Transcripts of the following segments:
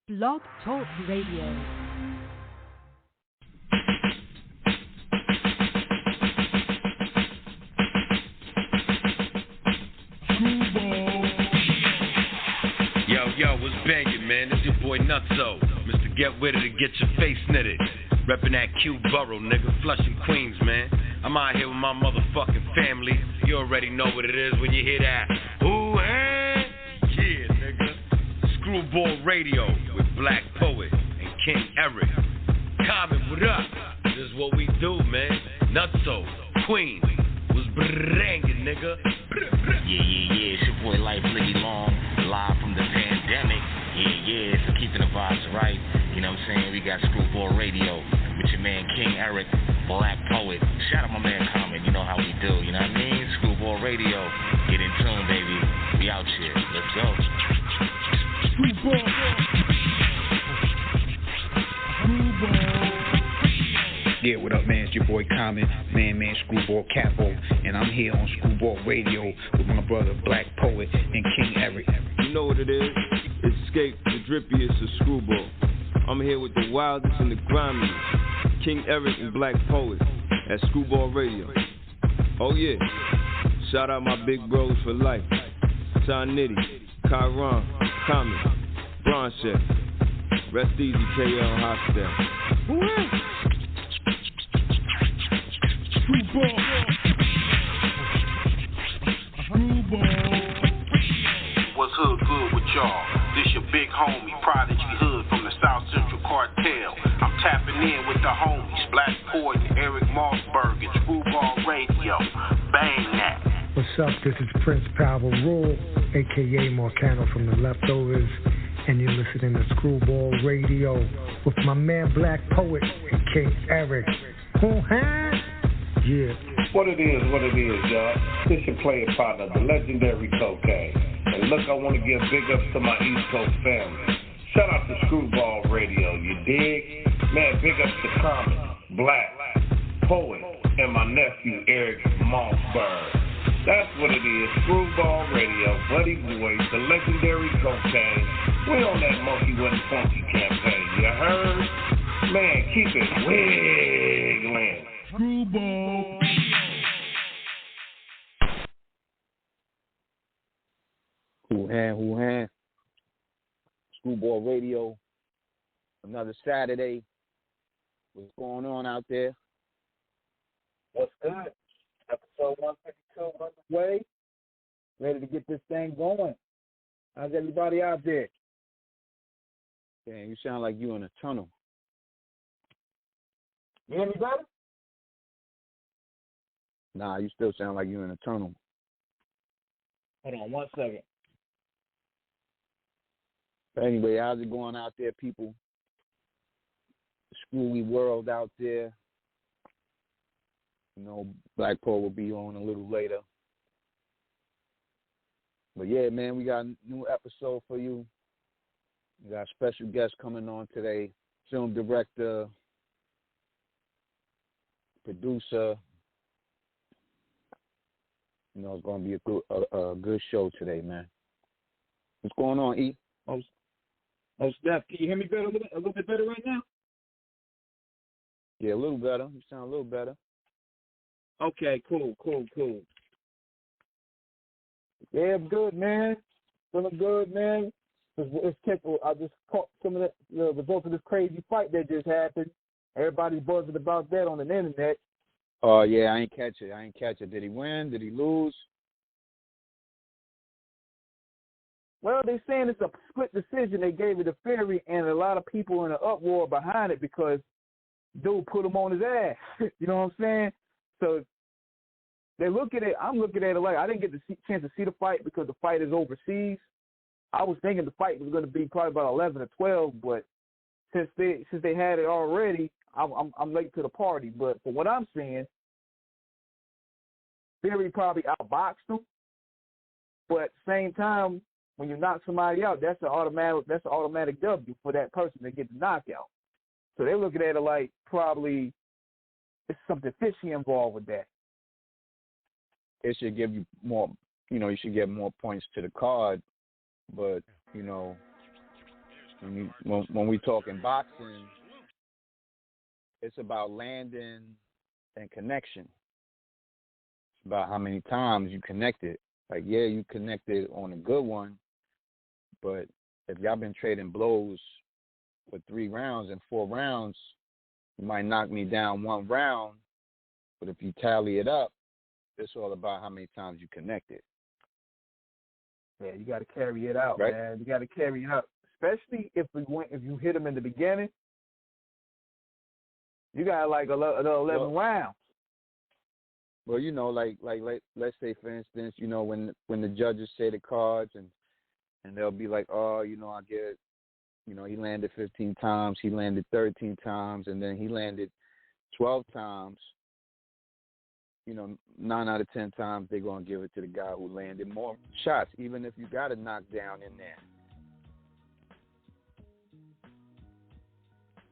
Blog Talk Radio. Yo, what's bangin', man? It's your boy Nutso. Mr. Get With It to get your face knitted. Reppin' that Q borough, nigga. Flushing Queens, man. I'm out here with my motherfucking family. You already know what it is when you hear that. Ooh, hey! Yeah, nigga. Screwball Radio with Black Poet and King Eric. Comment, what up? This is what we do, man. Nutso, Queens. Was brangin', nigga. Yeah, it's your boy Life Liggy Long, live from the pandemic. Yeah, so keeping the vibes right. You know what I'm saying? We got Screwball Radio with your man King Eric, Black Poet. Shout out my man Common, you know how we do, you know what I mean? Screwball Radio, get in tune, baby. We out here, let's go. Yeah, what up, man? It's your boy Common, man, Screwball Capo, and I'm here on Screwball Radio with my brother Black Poet and King Eric. You know what it is? Escape the drippiest of Screwball. I'm here with the wildest and the grimiest, King Eric and Black Poet at Screwball Radio. Oh yeah, shout out my big bros for life, John Nitty, Kyron, Common, Bron Chef, rest easy KL Hostel. What's hood good with y'all? This your big homie, Prodigy Hood from the South Central Cartel. I'm tapping in with the homies, Black Poet and Eric Mossberg at Screwball Radio. Bang that. What's up? This is Prince Power Rule, a.k.a. Marcano from The Leftovers, and you're listening to Screwball Radio with my man Black Poet and King Eric. Yeah. What it is, y'all. This your player partner, the legendary Cocaine. And look, I want to give big ups to my East Coast family. Shout out to Screwball Radio, you dig? Man, big ups to Common, Black, Poet, and my nephew Eric Mossberg. That's what it is, Screwball Radio, Buddy Boys, the legendary Cocaine. We on that Monkey Wasn't Funky campaign, you heard? Man, keep it wiggling. Screwball. Who hand? Screwball Radio. Another Saturday. What's going on out there? What's good? Episode 152 underway. Ready to get this thing going. How's everybody out there? Damn, you sound like you in a tunnel. You hear me better? Nah, you still sound like you're in a tunnel. Hold on 1 second. But anyway, how's it going out there, people? The screwy world out there. You know, Black Pearl will be on a little later. But yeah, man, we got a new episode for you. We got special guests coming on today. Film director, producer. You know, it's going to be a good show today, man. What's going on, E? Oh, Steph, can you hear me better, a little bit better right now? Yeah, a little better. You sound a little better. Okay, cool. Yeah, I'm good, man. Feeling good, man. It's typical. I just caught some of the results of this crazy fight that just happened. Everybody's buzzing about that on the internet. Oh, yeah, I ain't catch it. Did he win? Did he lose? Well, they're saying it's a split decision. They gave it to Fury, and a lot of people in an uproar behind it because dude put him on his ass. You know what I'm saying? So they look at it. I'm looking at it like I didn't get the chance to see the fight because the fight is overseas. I was thinking the fight was going to be probably about 11 or 12, but since they had it already, I'm late to the party. But from what I'm seeing, Fury probably outboxed him. But at the same time, when you knock somebody out, that's an automatic W for that person to get the knockout. So they're looking at it like probably it's something fishy involved with that. It should give you more, you should get more points to the card, but, When we talk in boxing, it's about landing and connection. It's about how many times you connected. Like, yeah, you connected on a good one, but if y'all been trading blows for 3 rounds and 4 rounds, you might knock me down 1 round, but if you tally it up, it's all about how many times you connected. Yeah, you got to carry it out, right? Man. You got to carry it up, especially if you hit them in the beginning. You got like 11 rounds. Well, you know, like let's say for instance, you know, when the judges say the cards and they'll be like, oh, you know, I get, you know, he landed 15 times, he landed 13 times, and then he landed 12 times. You know, 9 out of 10 times they're gonna give it to the guy who landed more shots, even if you got a knockdown in there.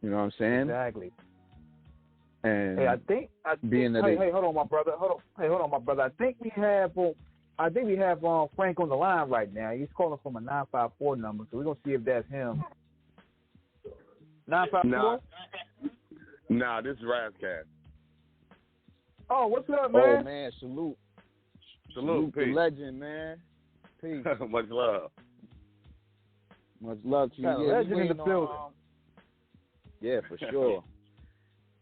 You know what I'm saying? Exactly. And hey, I think hey, hold on, my brother. Hold on, my brother. I think we have Frank on the line right now. He's calling from a 954 number, so we're gonna see if that's him. 954? Nah, this is Ras Kass. Oh, what's up, man? Oh, man, salute Salute, the legend, man. Peace. Much love. Much love to you. Got a legend in the building. Yeah, for sure.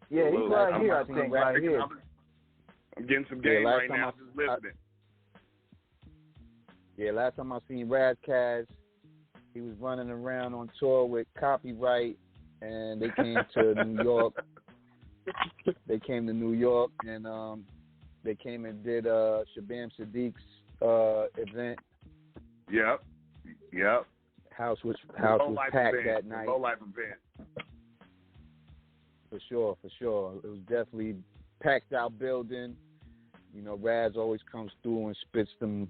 Yeah, he's right here, I think, right here. I'm getting some game right now. I'm just listening. Last time I seen Ras Kass, he was running around on tour with Copyright, and they came to New York. They came to New York, and they came and did Shabam Sadiq's event. Yep. House was packed that night. Low life event. For sure. It was definitely packed out building. You know, Raz always comes through and spits them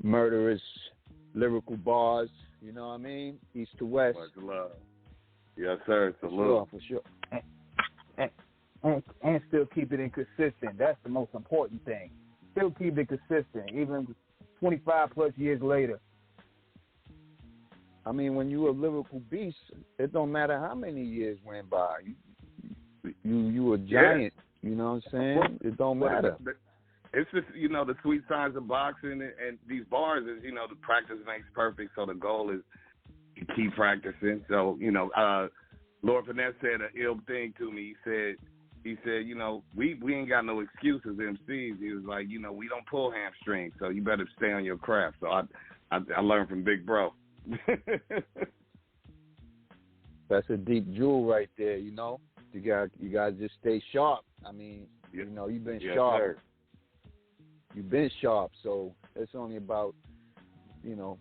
murderous lyrical bars. You know what I mean? East to west. Much love. Yes, sir. Salute. For sure. And still keep it consistent. That's the most important thing. Still keep it consistent, even 25 plus years later. I mean, when you a lyrical beast, it don't matter how many years went by. You a giant. Yeah. You know what I'm saying? It don't matter. It's just, you know, the sweet science of boxing and these bars is, you know, the practice makes perfect. So the goal is to keep practicing. So, you know, Lord Finesse said an ill thing to me. He said, you know, we ain't got no excuses, MCs. He was like, you know, we don't pull hamstrings, so you better stay on your craft. So I learned from Big Bro. That's a deep jewel right there, you know. You got to just stay sharp. I mean, you know, you've been sharp. Sir. You've been sharp, so it's only about, you know,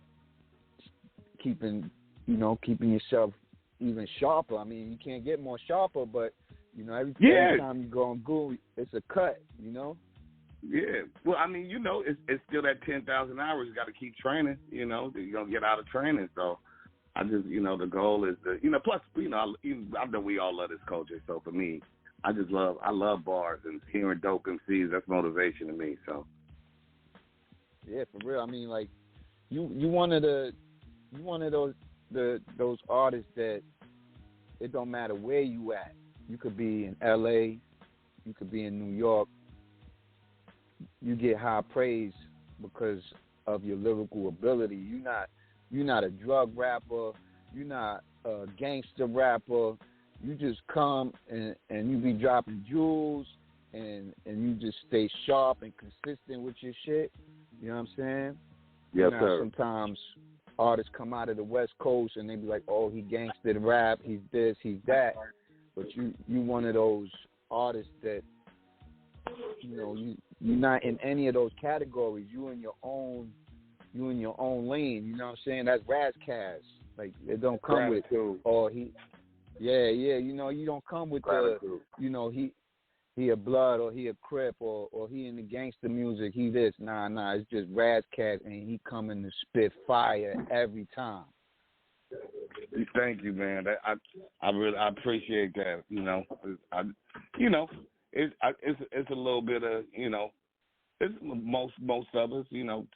keeping yourself even sharper. I mean, you can't get more sharper, but you know, every time you go on Google, it's a cut, you know? Yeah. Well, I mean, you know, it's still that 10,000 hours. You got to keep training, you know. You're going to get out of training. So I just, you know, the goal is to, you know, plus, you know, I know we all love this culture. So for me, I love bars and hearing dope MCs. That's motivation to me, so. Yeah, for real. I mean, like, you one of those artists that it don't matter where you at. You could be in L.A., you could be in New York. You get high praise because of your lyrical ability. You're not a drug rapper. You're not a gangster rapper. You just come and you be dropping jewels and you just stay sharp and consistent with your shit. You know what I'm saying? Yes, sir. Sometimes artists come out of the West Coast and they be like, oh, he gangster rap, he's this, he's that. But you one of those artists that, you know, you're not in any of those categories. You in your own lane. You know what I'm saying? That's Ras Kass. Like, it don't come with, or he, you know, you don't come with the, you know, he a blood or he a Crip or he in the gangster music, he this. Nah, it's just Ras Kass and he coming to spit fire every time. Thank you, man. I really appreciate that. You know, it's a little bit of, you know, it's most of us. You know,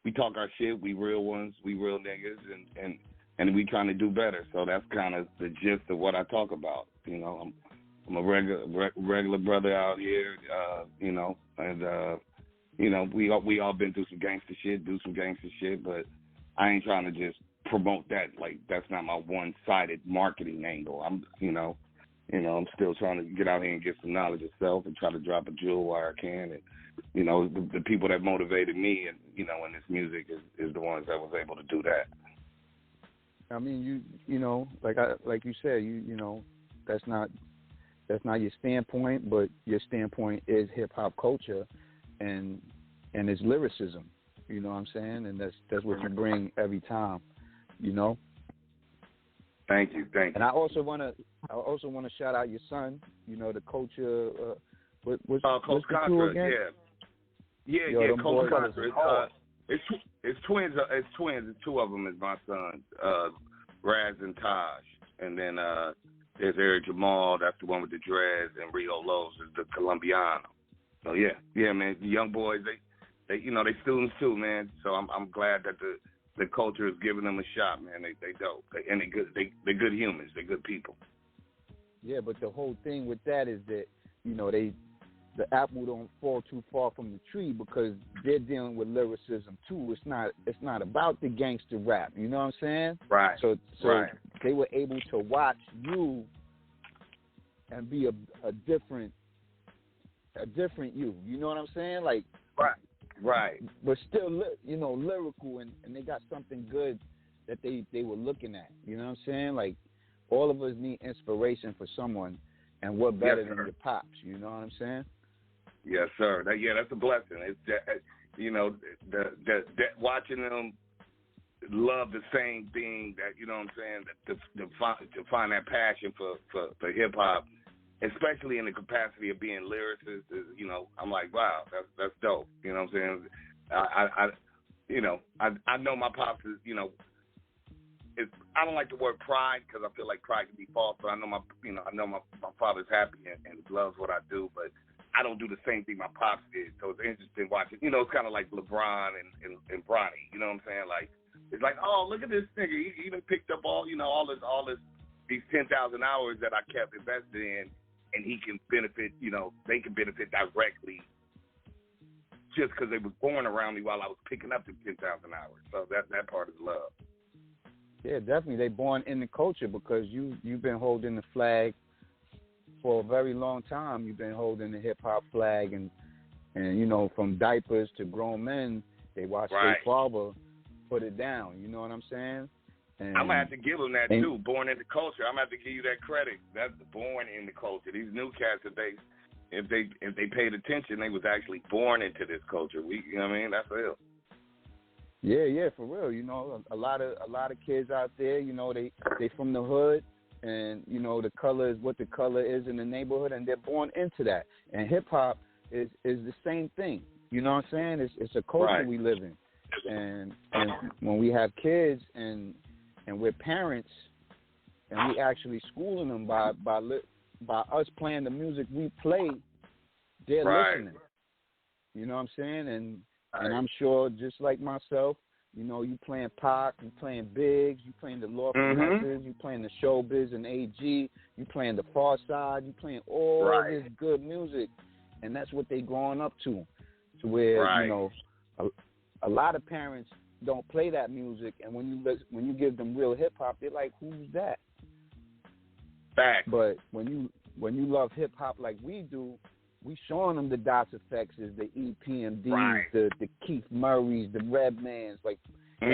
we talk our shit. We real ones. We real niggas, and and we trying to do better. So that's kind of the gist of what I talk about. You know, I'm a regular brother out here. You know, and you know, we all been through some gangster shit, but I ain't trying to just promote that. Like, that's not my one-sided marketing angle. I'm still trying to get out here and get some knowledge of self and try to drop a jewel where I can. And, you know, the people that motivated me and, you know, in this music is the ones that was able to do that. I mean, you know, like you said, you know, that's not your standpoint, but your standpoint is hip hop culture and its lyricism. You know what I'm saying? And that's what you bring every time. You know. Thank you. And I also want to shout out your son. You know, the culture. What's Coach Contra again? Yeah, Coach Contra. It's twins. It's twins. Two of them is my sons, Ras and Taj, and then there's Eric Jamal. That's the one with the dreads, and Rio Lopes is the Colombiano. So yeah, man. The young boys, they you know, they students too, man. So I'm glad that the culture is giving them a shot, man. They dope, and they're good humans. They're good people. Yeah, but the whole thing with that is that, you know, the apple don't fall too far from the tree because they're dealing with lyricism too. It's not about the gangster rap. You know what I'm saying? Right. So right. They were able to watch you and be a different you. You know what I'm saying? Like, right. But still, you know, lyrical, and they got something good that they were looking at. You know what I'm saying? Like, all of us need inspiration for someone, and what better than your pops? You know what I'm saying? Yes, sir. That's a blessing. It's you know, the watching them love the same thing, that, you know what I'm saying, to find that passion for hip hop, especially in the capacity of being lyricists, you know, I'm like, wow, that's dope. You know what I'm saying? I know my pops is, you know, I don't like the word pride because I feel like pride can be false, but I know my father's happy and loves what I do, but I don't do the same thing my pops did. So it's interesting watching. You know, it's kind of like LeBron and Bronny. You know what I'm saying? Like, it's like, oh, look at this nigga. He even picked up all this these 10,000 hours that I kept invested in, and he can benefit. You know, they can benefit directly just because they was born around me while I was picking up the 10,000 hours. So that part is love. Yeah, definitely. They born in the culture because you've been holding the flag for a very long time. You've been holding the hip hop flag, and you know, from diapers to grown men, they watch their father put it down. You know what I'm saying? And I'm gonna have to give them that too. Born in the culture. I'm gonna have to give you that credit. That's born in the culture. These new cats, if they paid attention, they was actually born into this culture. You know what I mean? That's real. Yeah, for real. You know, a lot of kids out there, you know, they from the hood, and you know, the color is what the color is in the neighborhood, and they're born into that. And hip hop is the same thing. You know what I'm saying? It's a culture we live in, and when we have kids and we're parents, and we actually schooling them by us playing the music we play, they're listening. You know what I'm saying? And I'm sure, just like myself, you know, you playing Pac, you playing Biggs, you playing the Law Finesses, you playing the Showbiz and AG, you playing the Far Side, you playing all this good music, and that's what they growing up to where, you know, a lot of parents don't play that music, and when you give them real hip hop, they're like, who's that? Fact. But when you love hip hop like we do, we showing them the DOS effects, the EPMDs, the Keith Murrays, the Redmans, like we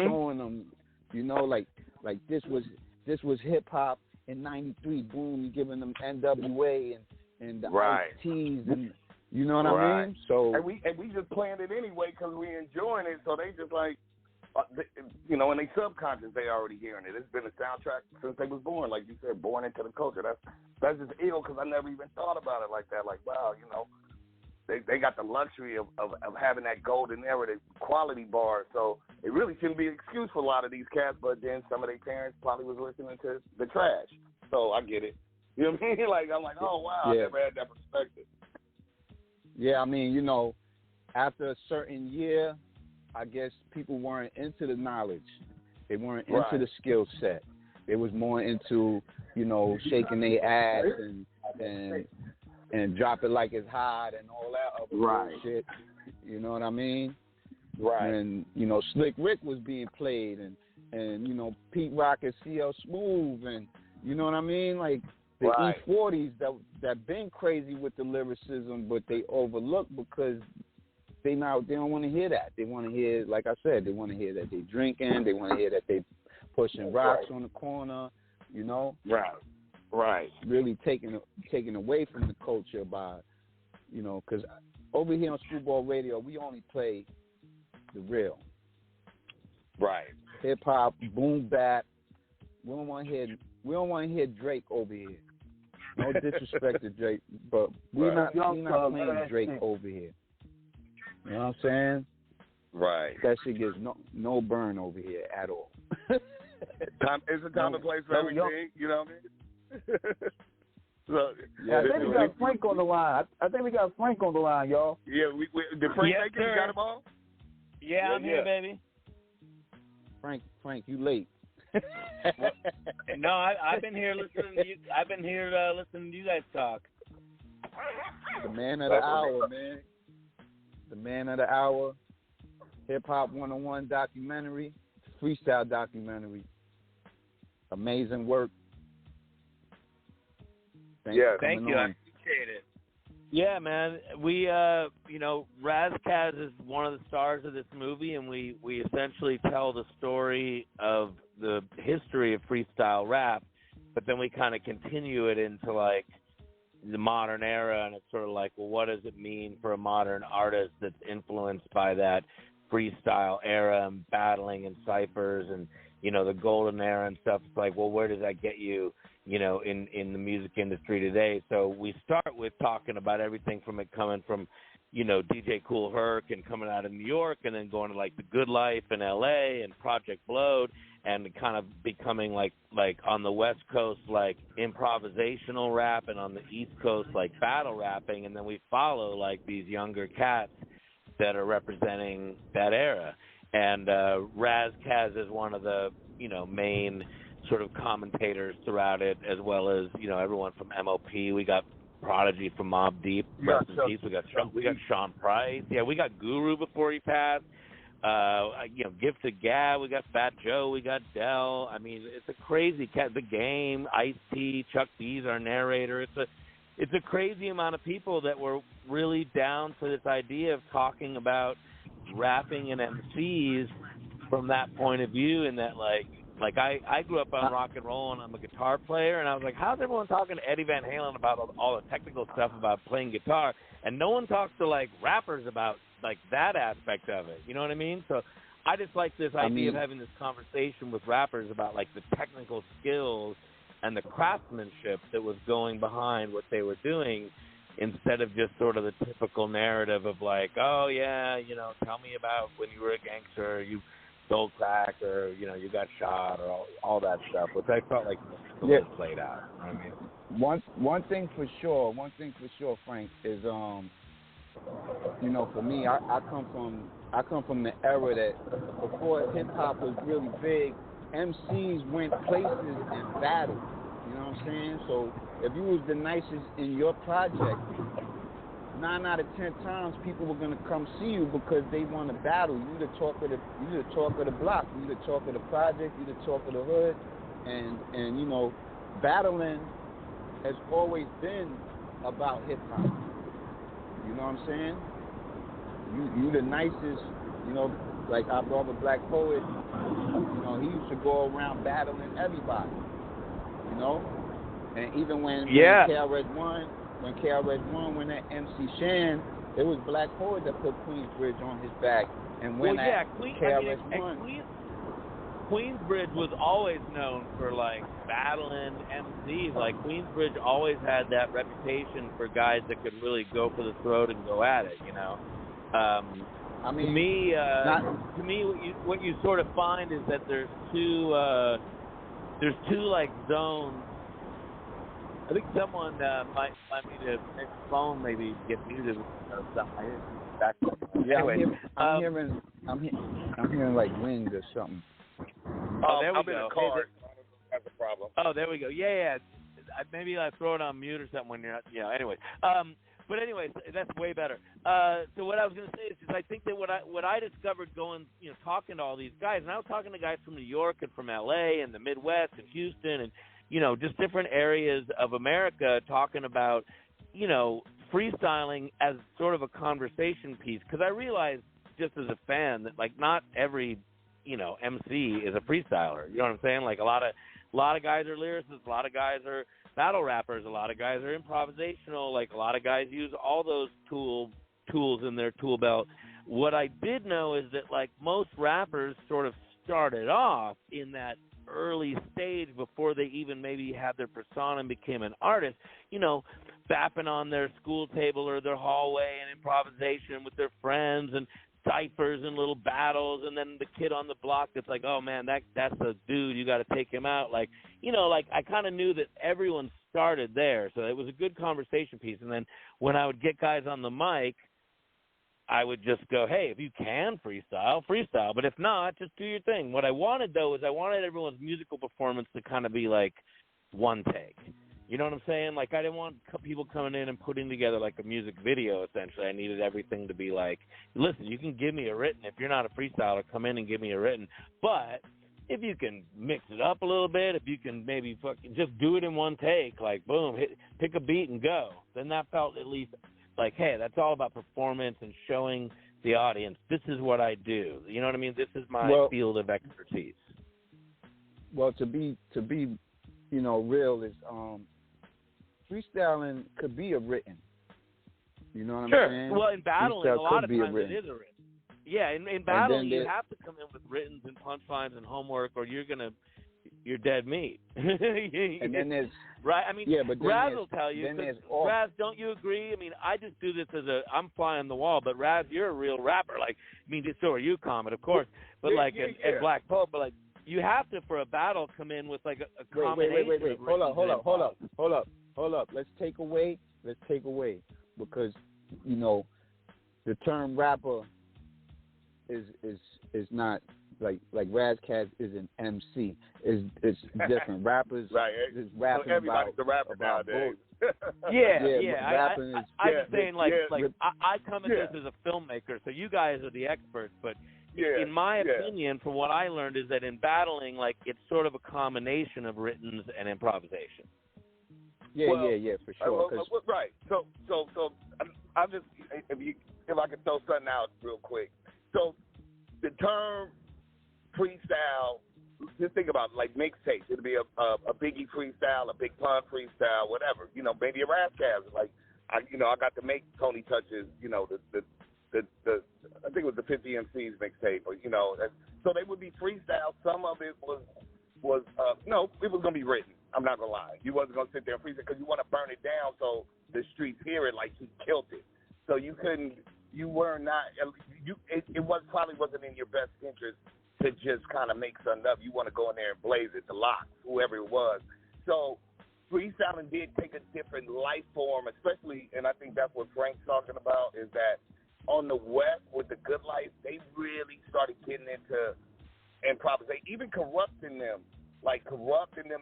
showing them, you know, like this was hip hop in '93. Boom, you giving them NWA and the Ice-T's, and you know what I mean. So and we just playing it anyway because we enjoying it. So they just like, you know, in their subconscious, they already hearing it. It's been a soundtrack since they was born, like you said, born into the culture. That's just ill because I never even thought about it like that. Like, wow, you know, they got the luxury of having that golden era, the quality bar. So it really shouldn't be an excuse for a lot of these cats. But then some of their parents probably was listening to the trash. So I get it. You know what I mean? Like, I'm like, oh wow, I never had that perspective. Yeah, I mean, you know, after a certain year, I guess people weren't into the knowledge. They weren't into the skill set. They was more into, you know, shaking their ass and drop it like it's hot and all that other shit. You know what I mean? Right. And, you know, Slick Rick was being played and you know, Pete Rock and CL Smooth and, you know what I mean? Like, the E40s that been crazy with the lyricism, but they overlook because they don't want to hear that. They want to hear, like I said, they want to hear that they drinking. They want to hear that they pushing rocks on the corner. You know, right. Really taking away from the culture by, you know, because over here on Screwball Radio, we only play the real. Right. Hip hop, boom bap. We don't want to hear Drake over here. No disrespect to Drake, but we're not playing Drake over here. You know what I'm saying? Right. That shit gets no burn over here at all. It's a time and place for everything. You know what I mean? So, I think we got Frank on the line. I think we got Frank on the line, y'all. Yeah, did Frank make it? You got him on? Yeah, I'm here, baby. Frank, you late. No, I've been here listening to you. I've been here listening to you guys talk. The man of the hour, man. The man of the hour. Hip Hop 101 documentary, freestyle documentary. Amazing work. Thank you. I appreciate it. Yeah, man. We, you know, Ras Kass is one of the stars of this movie, and we essentially tell the story of the history of freestyle rap, but then we kind of continue it into, like, the modern era, and it's sort of like, well, what does it mean for a modern artist that's influenced by that freestyle era and battling and ciphers and, you know, the golden era and stuff? It's like, well, where does that get you, you know, in the music industry today? So we start with talking about everything from it coming from, you know, DJ Kool Herc and coming out of New York, and then going to, like, The Good Life in L.A. and Project Blowed, and kind of becoming like on the West Coast, like, improvisational rap, and on the East Coast, like, battle rapping. And then we follow, like, these younger cats that are representing that era. And Ras Kass is one of the, you know, main sort of commentators throughout it, as well as, you know, everyone from MOP. We got Prodigy from Mobb Deep, rest in peace. We got Sean Price. Yeah, we got Guru before he passed. You know, Gifted Gab. We got Fat Joe. We got Dell. I mean, it's a crazy cat. The Game, Ice-T, Chuck D's our narrator. It's a crazy amount of people that were really down for this idea of talking about rapping and MCs from that point of view, and that, like I grew up on rock and roll, and I'm a guitar player, and I was like, how's everyone talking to Eddie Van Halen about all the technical stuff about playing guitar, and no one talks to, like, rappers about, like, that aspect of it? You know what I mean? So I just like this idea of having this conversation with rappers about, like, the technical skills and the craftsmanship that was going behind what they were doing, instead of just sort of the typical narrative of, like, oh, yeah, you know, tell me about when you were a gangster, you sold crack, or, you know, you got shot, or all that stuff, which I felt like was played out. You know what I mean? One thing for sure, Frank, is you know, for me, I come from the era that before hip hop was really big, MCs went places and battled. You know what I'm saying? So if you was the nicest in your project, 9 out of 10 times people were gonna come see you because they want to battle. You the talk of the block, you the talk of the project, you the talk of the hood, and you know, battling has always been about hip hop. You know what I'm saying? You the nicest, you know, like our brother Black Poet, you know, he used to go around battling everybody. You know? And even when KRS One when that MC Shan, it was Black Poet that put Queensbridge on his back. And when Queensbridge was always known for, like, battling MCs. Like, Queensbridge always had that reputation for guys that could really go for the throat and go at it, you know? To me, what you sort of find is that there's two like zones. I think someone might need to make the phone maybe get muted or something. Yeah, anyway, I'm hearing like wind or something. there we I'm go. in a car. So I don't know if that's a problem. Oh, there we go. Yeah. Maybe I throw it on mute or something when you're not. Yeah. Anyway. But anyways, that's way better. So what I was going to say is I think that what I discovered going, talking to all these guys, and I was talking to guys from New York and from LA and the Midwest and Houston and, just different areas of America talking about, freestyling as sort of a conversation piece. Because I realized just as a fan that, like, not every, MC is a freestyler. You know what I'm saying? Like, a lot of guys are lyricists, a lot of guys are battle rappers, a lot of guys are improvisational, like a lot of guys use all those tools in their tool belt. What I did know is that, like, most rappers sort of started off in that early stage before they even maybe had their persona and became an artist, bapping on their school table or their hallway and improvisation with their friends and ciphers and little battles, and then the kid on the block that's like, oh man, that's a dude, you got to take him out. Like, I kind of knew that everyone started there, so it was a good conversation piece. And then when I would get guys on the mic, I would just go, hey, if you can freestyle, but if not, just do your thing. What I wanted, though, is I wanted everyone's musical performance to kind of be like one take. You know what I'm saying? Like, I didn't want people coming in and putting together like a music video, essentially. I needed everything to be like, listen, you can give me a written. If you're not a freestyler, come in and give me a written. But if you can mix it up a little bit, if you can maybe fucking just do it in one take, like, boom, pick a beat and go, then that felt at least like, hey, that's all about performance and showing the audience, this is what I do. You know what I mean? This is my field of expertise. Well, to be real is freestyling could be a written. You know what I'm saying? Well, in battling, freestyle a lot of could be times it is a written. Yeah, in battling, you have to come in with writtens and punchlines and homework, or you're dead meat. And then there's right. I mean, but Raz will tell you. Raz, don't you agree? I mean, I just do this I'm fly on the wall, but Raz, you're a real rapper. Like, I mean, so are you, Comet, of course. But and Black Pope, but like, you have to, for a battle, come in with like a combination. Wait. Hold up. Let's take away because the term rapper is not like Ras Kass is an MC. It's different. Rappers is rapping so everybody's a rapper nowadays. Rapping I'm just saying, I come at this as a filmmaker, so you guys are the experts. But in my opinion, from what I learned, is that in battling, like, it's sort of a combination of writtens and improvisation. For sure. Right. So I'm just if I can throw something out real quick. So the term freestyle, just think about it, like mixtapes. It'll be a Biggie freestyle, a Big Pun freestyle, whatever. Maybe a Ras Kass. Like I got to make Tony Touch's, the I think it was the 50 MCs mixtape, or so they would be freestyle. Some of it was it was gonna be written. I'm not gonna lie. You wasn't gonna sit there and freestyle because you want to burn it down so the streets hear it like he killed it. So you couldn't. You were not. It probably wasn't in your best interest to just kind of make something up. You want to go in there and blaze it, the Locks, whoever it was. So freestyling did take a different life form, especially, and I think that's what Frank's talking about, is that on the West with the Good Life, they really started getting into improvisation, even corrupting them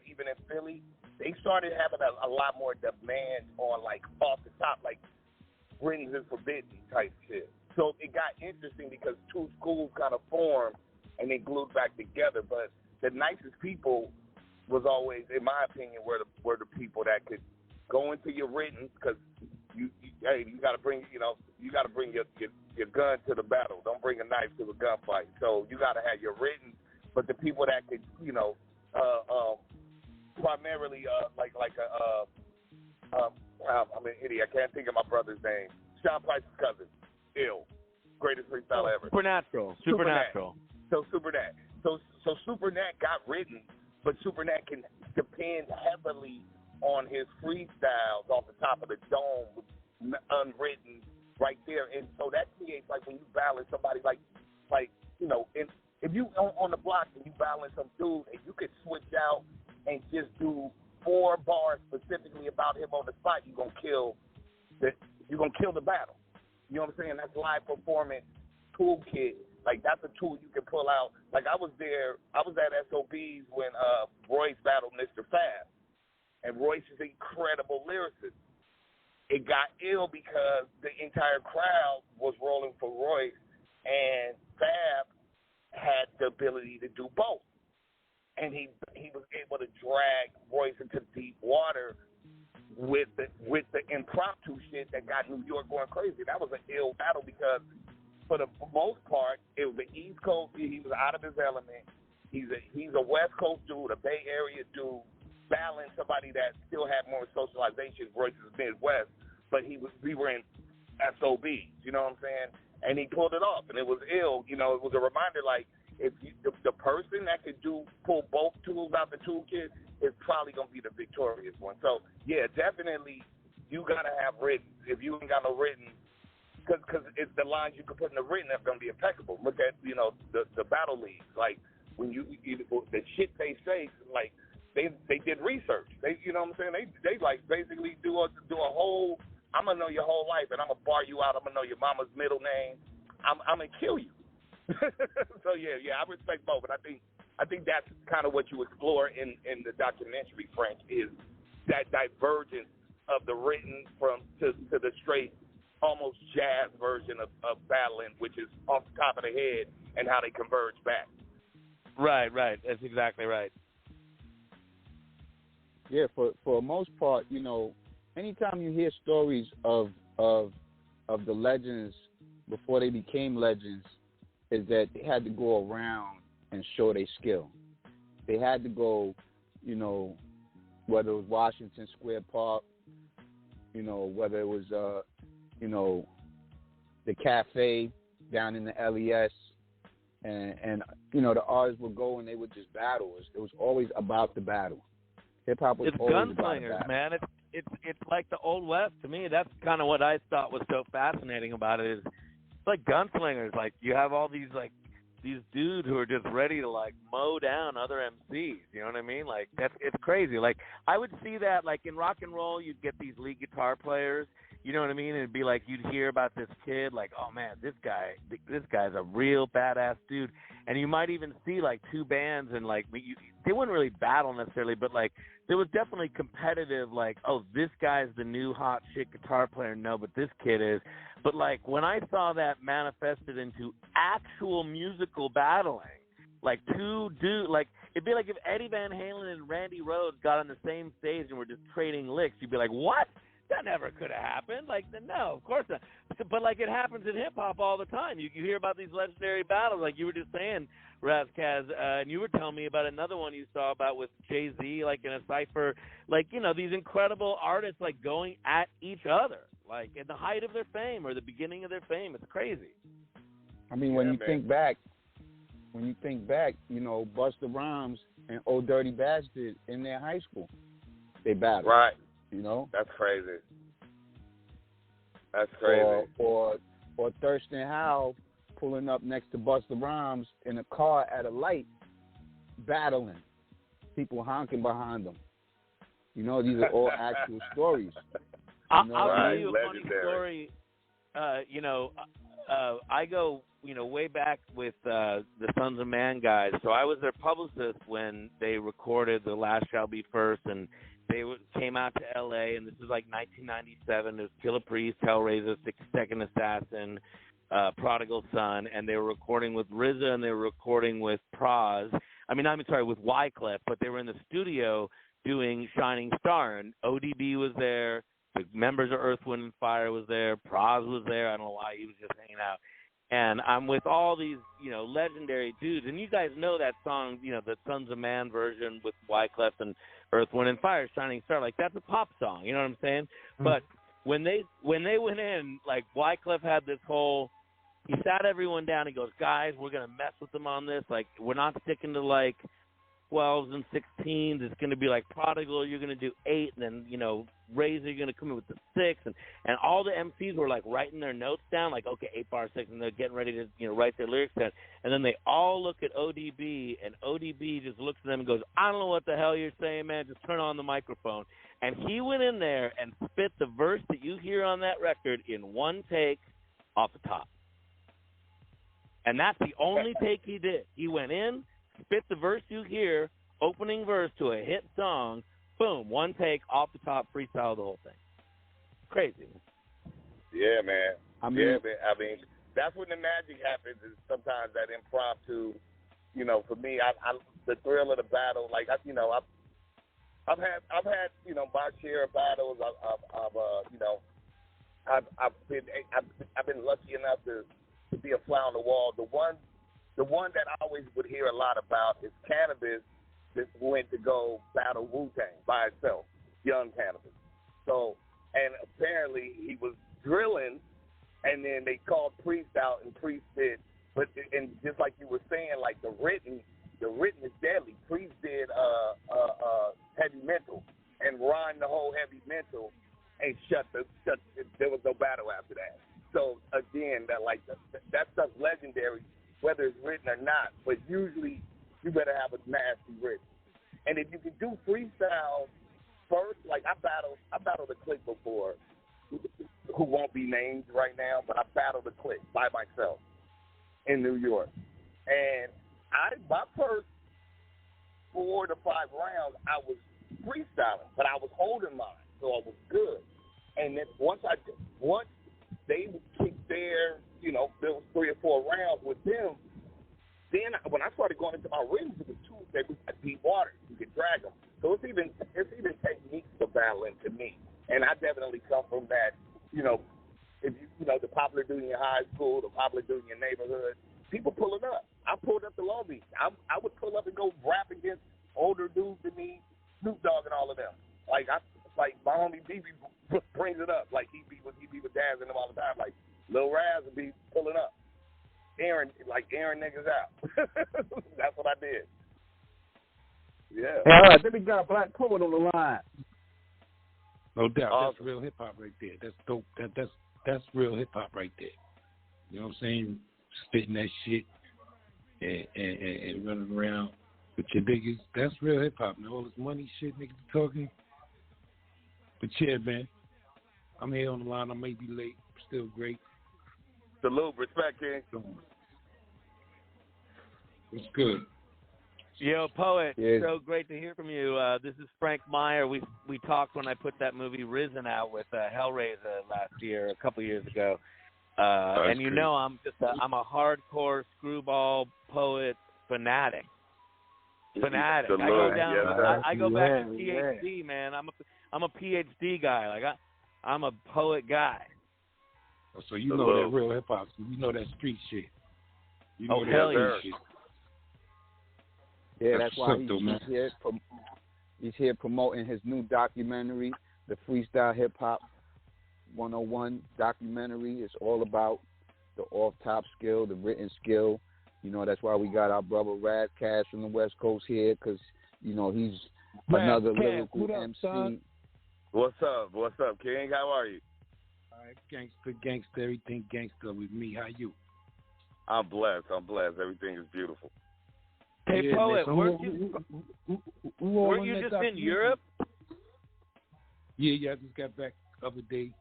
even in Philly. They started having a lot more demand on, like, off the top, like, written is forbidden type shit. So it got interesting because two schools kind of formed and they glued back together. But the nicest people was always, in my opinion, were the people that could go into your written, because you got to bring your gun to the battle. Don't bring a knife to the gunfight. So you got to have your written, but the people that could primarily I'm an idiot. I can't think of my brother's name. Sean Price's cousin. Greatest freestyle ever. Supernatural. So Supernat. So Supernat got written, but Supernat can depend heavily on his freestyles off the top of the dome, unwritten right there. And so that creates, like, when you balance somebody like if you on the block and you balance some dude and you could switch out and just do 4 bars specifically about him on the spot, you're gonna kill the battle. You know what I'm saying? That's live performance toolkit. Like, that's a tool you can pull out. Like, I was at SOBs when Royce battled Mr. Fab. And Royce is an incredible lyricist. It got ill because the entire crowd was rolling for Royce, and Fab had the ability to do both. And he was able to drag Royce into deep water with the impromptu shit that got New York going crazy. That was an ill battle because for the most part, it was the East Coast. He was out of his element. He's a West Coast dude, a Bay Area dude, battling somebody that still had more socialization. Royce is Midwest, but we were in SOBs, you know what I'm saying? And he pulled it off, and it was ill. You know, it was a reminder, like, if the person that could pull both tools out the toolkit is probably going to be the victorious one. So, yeah, definitely you got to have written. If you ain't got no written, because it's the lines you can put in the written that's going to be impeccable. Look at, you know, the battle leagues. Like, when the shit they say, like, they did research. You know what I'm saying? They like basically do a whole, I'm going to know your whole life, and I'm going to bar you out. I'm going to know your mama's middle name. I'm going to kill you. So, yeah, I respect both. And I think that's kind of what you explore in the documentary, Frank, is that divergence of the written to the straight, almost jazz version of battling, which is off the top of the head, and how they converge back. Right. That's exactly right. Yeah, for the most part, you know, anytime you hear stories of the legends before they became legends, is that they had to go around and show their skill. They had to go, you know, whether it was Washington Square Park, you know, whether it was, you know, the cafe down in the LES, and you know, the artists would go and they would just battle. It was always about the battle. Hip hop was always about the gunslingers, battle. man. It's like the Old West to me. That's kind of what I thought was so fascinating about it. Is it's like gunslingers. Like, you have all these dudes who are just ready to, like, mow down other MCs. You know what I mean? Like, it's crazy. Like, I would see that, like, in rock and roll, you'd get these lead guitar players. You know what I mean? And it'd be like you'd hear about this kid, like, oh man, this guy's a real badass dude. And you might even see like two bands, and like they wouldn't really battle necessarily, but like there was definitely competitive, like, oh, this guy's the new hot shit guitar player. No, but this kid is. But like when I saw that manifested into actual musical battling, like two dudes, like it'd be like if Eddie Van Halen and Randy Rhoads got on the same stage and were just trading licks. You'd be like, what? That never could have happened. Like, no, of course not. But, like, it happens in hip-hop all the time. You hear about these legendary battles, like you were just saying, Ras Kass, and you were telling me about another one you saw about with Jay-Z, like, in a cypher. Like, you know, these incredible artists, like, going at each other, like, at the height of their fame or the beginning of their fame. It's crazy. I mean, when you think back, you know, Busta Rhymes and Old Dirty Bastard in their high school, they battled. Right. You know, that's crazy. That's crazy. Or Thurston Howell pulling up next to Busta Rhymes in a car at a light, battling, people honking behind them. You know, these are all actual stories. I'll tell you a funny story. You know, I go, you know, way back with the Sons of Man guys. So I was their publicist when they recorded The Last Shall Be First, and they came out to L.A., and this was like 1997. There was Killer Priest, Hellraiser, 60-Second Assassin, Prodigal Son, and they were recording with RZA, and they were recording with with Wyclef, but they were in the studio doing Shining Star, and ODB was there, the members of Earth, Wind, and Fire was there, Praz was there. I don't know why, he was just hanging out. And I'm with all these, you know, legendary dudes. And you guys know that song, you know, the Sons of Man version with Wyclef and Earth, Wind, and Fire, Shining Star. Like, that's a pop song. You know what I'm saying? Mm-hmm. But when they went in, like, Wyclef had this whole, he sat everyone down. He goes, guys, we're going to mess with them on this. Like, we're not sticking to, like, 12s and 16s. It's going to be like Prodigal, you're going to do 8, and then, you know, Razor, you're going to come in with the 6. And all the MCs were, like, writing their notes down, like, okay, 8 bar 6, and they're getting ready to, you know, write their lyrics down. And then they all look at ODB, and ODB just looks at them and goes, I don't know what the hell you're saying, man. Just turn on the microphone. And he went in there and spit the verse that you hear on that record in one take off the top. And that's the only take he did. He went in, spit the verse you hear, opening verse to a hit song, boom, one take, off the top, freestyle the whole thing. Crazy. Yeah, man. I mean, that's when the magic happens. Is sometimes that impromptu. You know, for me, I the thrill of the battle. Like I've had my share of battles. I've been lucky enough to be a fly on the wall. The one that I always would hear a lot about is Cannabis. That went to go battle Wu-Tang by itself, young Cannabis. So, and apparently he was drilling, and then they called Priest out, and Priest did. But and just like you were saying, like the written is deadly. Priest did Heavy Mental and rhymed the whole Heavy Mental, and there was no battle after that. So again, that stuff's legendary, whether it's written or not. But usually, you better have a nasty written. And if you can do freestyle first, like I battled a clique before, who won't be named right now, but I battled a clique by myself in New York. And my first 4 to 5 rounds, I was freestyling, but I was holding mine, so I was good. And then once they kicked their, there was 3 or 4 rounds with them. Then when I started going into my rings, it was they was deep water. You could drag them. So it's even techniques for battling to me. And I definitely come from that. If the popular dude in your high school, the popular dude in your neighborhood, people pulling up. I pulled up to Long Beach. I would pull up and go rap against older dudes than me, Snoop Dogg and all of them. Like my homie BB brings it up. Like he be with Daz and them all the time. Like Lil Ras would be pulling up. Aaron niggas out. That's what I did. Yeah. All right, then we got a black poet on the line. No doubt. Awesome. That's real hip hop right there. That's dope. That's real hip hop right there. You know what I'm saying? Spitting that shit and running around with your niggas. That's real hip hop, man. All this money shit niggas talking. But yeah, man. I'm here on the line. I may be late. Still great. Salute, respect, King. It's good. Yo, Poet, Yeah. so great to hear from you. This is Frank Meyer. We talked when I put that movie Risen out with Hellraiser last year, a couple years ago. And great. I'm a hardcore Screwball Poet fanatic. Fanatic. Salute. I go down. Yes, I go back to PhD, man. I'm a PhD guy. Like I'm a poet guy. So you know that real hip hop. You know that street shit. You know that hell street yeah. shit. Yeah, That's that's why what's up, he's here promoting his new documentary, the Freestyle Hip Hop 101 documentary. It's all about the off-top skill, the written skill. That's why we got our brother Ras Kass from the West Coast here, because, he's another lyrical MC. Son? What's up, King? How are you? All right, gangster, everything gangster with me. How you? I'm blessed. Everything is beautiful. Hey, Yeah, Poet, man, so weren't you just in Europe? Yeah, I just got back the other day.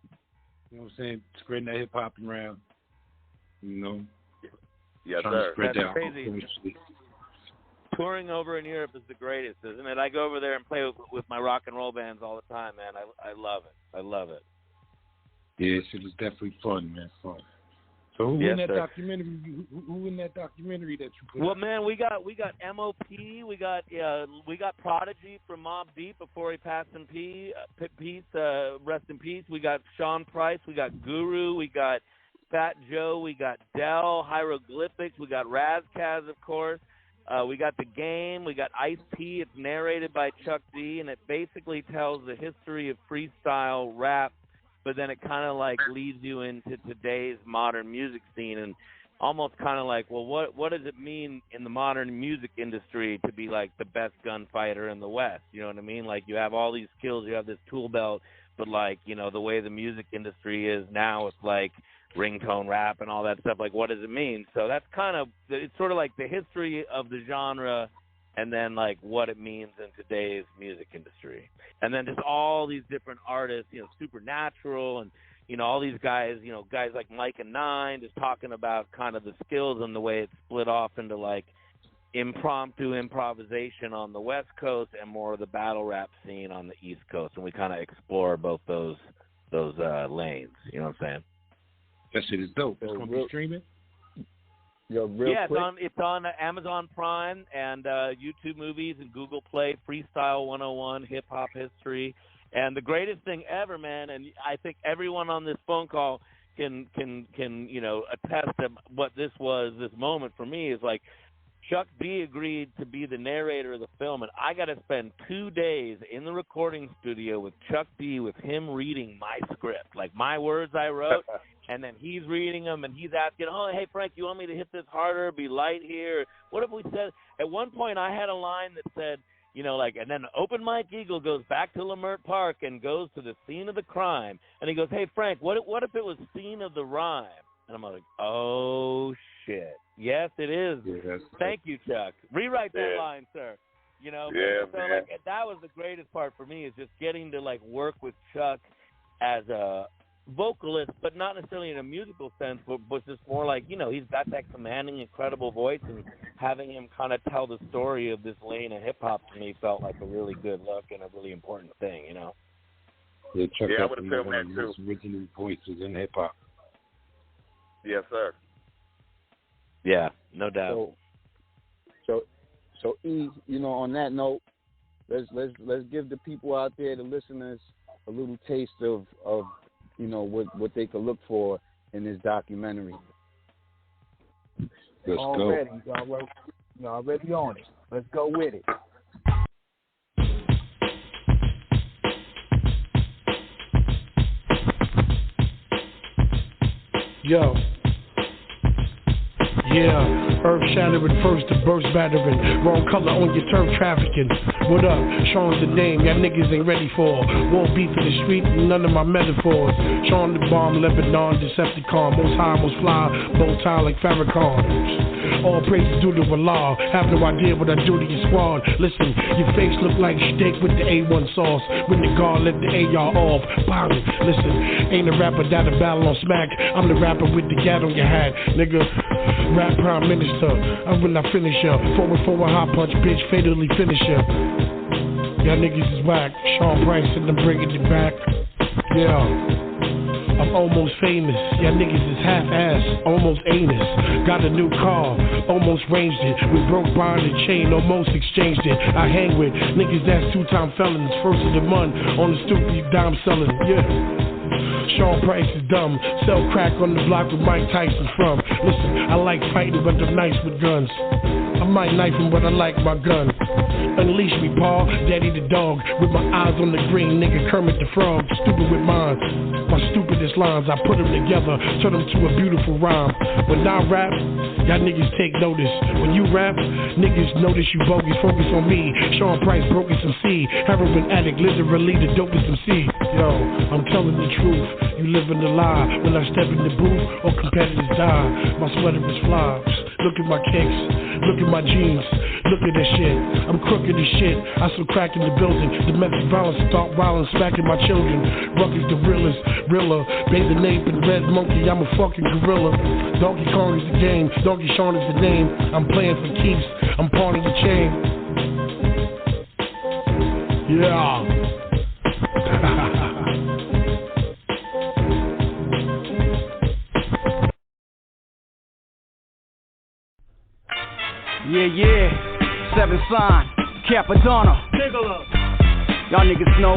You know what I'm saying? Spreading that hip hop around. Yes, trying sir. to spread That's that crazy. Touring over in Europe is the greatest, isn't it? I go over there and play with my rock and roll bands all the time, man. I love it. I love it. Yeah, shit was definitely fun, man. Fun. So who Yes, in that sir. documentary? Who in that documentary that you put? Well, out? man, we got MOP, we got Prodigy from Mobb Deep before he passed in peace. Rest in peace. We got Sean Price, we got Guru, we got Fat Joe, we got Dell, Hieroglyphics, we got Ras Kass, of course. We got The Game, we got Ice-T. It's narrated by Chuck D, and it basically tells the history of freestyle rap, but then it kind of like leads you into today's modern music scene and almost kind of like, well, what does it mean in the modern music industry to be like the best gunfighter in the West? You know what I mean? Like you have all these skills, you have this tool belt, but like, the way the music industry is now, it's like ringtone rap and all that stuff. Like, what does it mean? So that's it's sort of like the history of the genre and then like what it means in today's music industry. And then just all these different artists, Supernatural and, all these guys, guys like Mike and Nine, just talking about kind of the skills and the way it's split off into like impromptu improvisation on the West Coast and more of the battle rap scene on the East Coast, and we kind of explore both those lanes. You know what I'm saying? That shit is dope. It's gonna be streaming. It's on Amazon Prime and YouTube Movies and Google Play. Freestyle 101, hip hop history, and the greatest thing ever, man. And I think everyone on this phone call can attest to what this was. This moment for me is like, Chuck D agreed to be the narrator of the film, and I got to spend 2 days in the recording studio with Chuck D, with him reading my script, like my words I wrote, and then he's reading them, and he's asking, oh, hey, Frank, you want me to hit this harder, be light here? What if we said, at one point I had a line that said, and then Open Mike Eagle goes back to Lamert Park and goes to the scene of the crime, and he goes, hey, Frank, what if it was scene of the rhyme? And I'm like, oh, shit. Yes, it is. Yes. Thank you, Chuck. Rewrite that line, sir. That was the greatest part for me, is just getting to like work with Chuck as a vocalist, but not necessarily in a musical sense, but just more like, he's got that commanding, incredible voice, and having him kind of tell the story of this lane of hip hop to me felt like a really good look and a really important thing, Yeah, Chuck, I would have felt that too. Original voices in hip hop. Yes, sir. Yeah, no doubt. So E, on that note, let's give the people out there, the listeners, a little taste of what they could look for in this documentary. Let's already, go. Y'all already on it. Let's go with it. Yo. Yeah, earth shattering first, the burst battering. Wrong color on your turf trafficking. What up? Sean's the name y'all niggas ain't ready for. Won't beef in the street, none of my metaphors. Sean the bomb, Lebanon, Decepticon. Most high, most fly, bow tie like Farrakhan. All praises due to Allah. Have no idea what I do to your squad. Listen, your face look like steak with the A1 sauce. When the guard let the AR off, bang. Listen, ain't a rapper that a battle on smack. I'm the rapper with the gat on your hat, nigga. Rap prime minister, I will not finish ya. Forward, high punch, bitch, fatally finish ya. Y'all niggas is whack. Sean Price and I'm bringing it back. Yeah, I'm almost famous. Y'all niggas is half-ass, almost anus. Got a new car, almost ranged it. We broke bond and chain, almost exchanged it. I hang with niggas that's two-time felons. First of the month on the stupid dime selling. Yeah. Sean Price is dumb. Sell crack on the block with Mike Tyson from. Listen, I like fighting, but I'm nice with guns. I might knife him, but I like my gun. Unleash me, Paul, Daddy the dog. With my eyes on the green, nigga Kermit the Frog. Stupid with mine. My stupidest lines, I put them together, turn them to a beautiful rhyme. When I rap, y'all niggas take notice. When you rap, niggas notice you bogus. Focus on me. Sean Price broke some C. Heroin addict, literally the dopest MC. Yo, I'm telling the truth. You living the lie. When I step in the booth, all competitors die. My sweater is fly. Look at my kicks. Look at my jeans. Look at that shit. I'm crooked as shit. I still crack in the building. Domestic violence, start wildin', smacking my children. Ruckus the realest, realer. Bathe the nape and red monkey. I'm a fucking gorilla. Donkey Kong is the game. Donkey Sean is the name. I'm playing for keeps. I'm pawning the chain. Yeah. Yeah, Seven Sign, Capadonna. Y'all niggas know.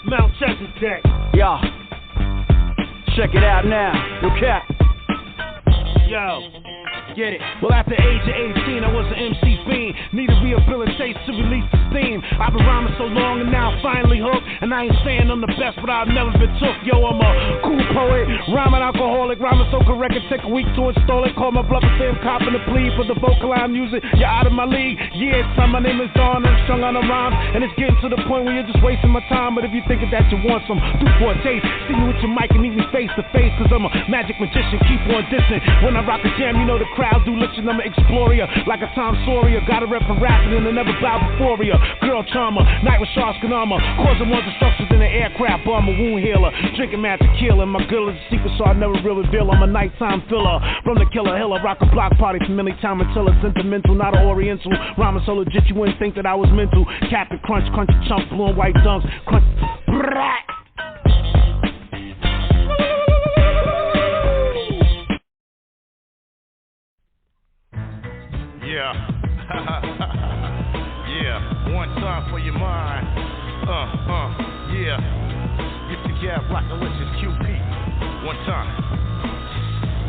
Mount Chesterton. Y'all, check it out now. Yo, Cap. Yo. Get it. Well, at the age of 18, I was an MC fiend. Needed rehabilitation to release the steam. I've been rhyming so long and now I'm finally hooked. And I ain't saying I'm the best, but I've never been took. Yo, I'm a cool poet, rhyming alcoholic, rhyming so correct it take a week to install it. Call my bluff and say I'm copping the plea for the vocal I'm using. You're out of my league. Yeah, son, my name is Don. I'm strung on a rhyme, and it's getting to the point where you're just wasting my time. But if you thinking that you want some, do for a taste. See me with your mic and meet me face to face, cause I'm a magic magician. Keep on dissing. When I rock a jam, you know the crowd crowds do listen, I'm an explorer. Like a Tom Sawyer, got a rep for rapping and I never bow before ya. Girl charmer, night with Ras Kass, causing more destructions than an aircraft bomb, a wound healer. Drinking mad tequila, my girl is a secret, so I never real reveal. I'm a nighttime filler, from the killer hiller. Rock a block party from any time until it's sentimental, not an oriental. Rhyming so legit you wouldn't think that I was mental. Captain Crunch, crunchy chunk, blue and white dunks, crunch, brat. Yeah. Yeah, one time for your mind. Yeah. Get the gap like delicious QP. One time.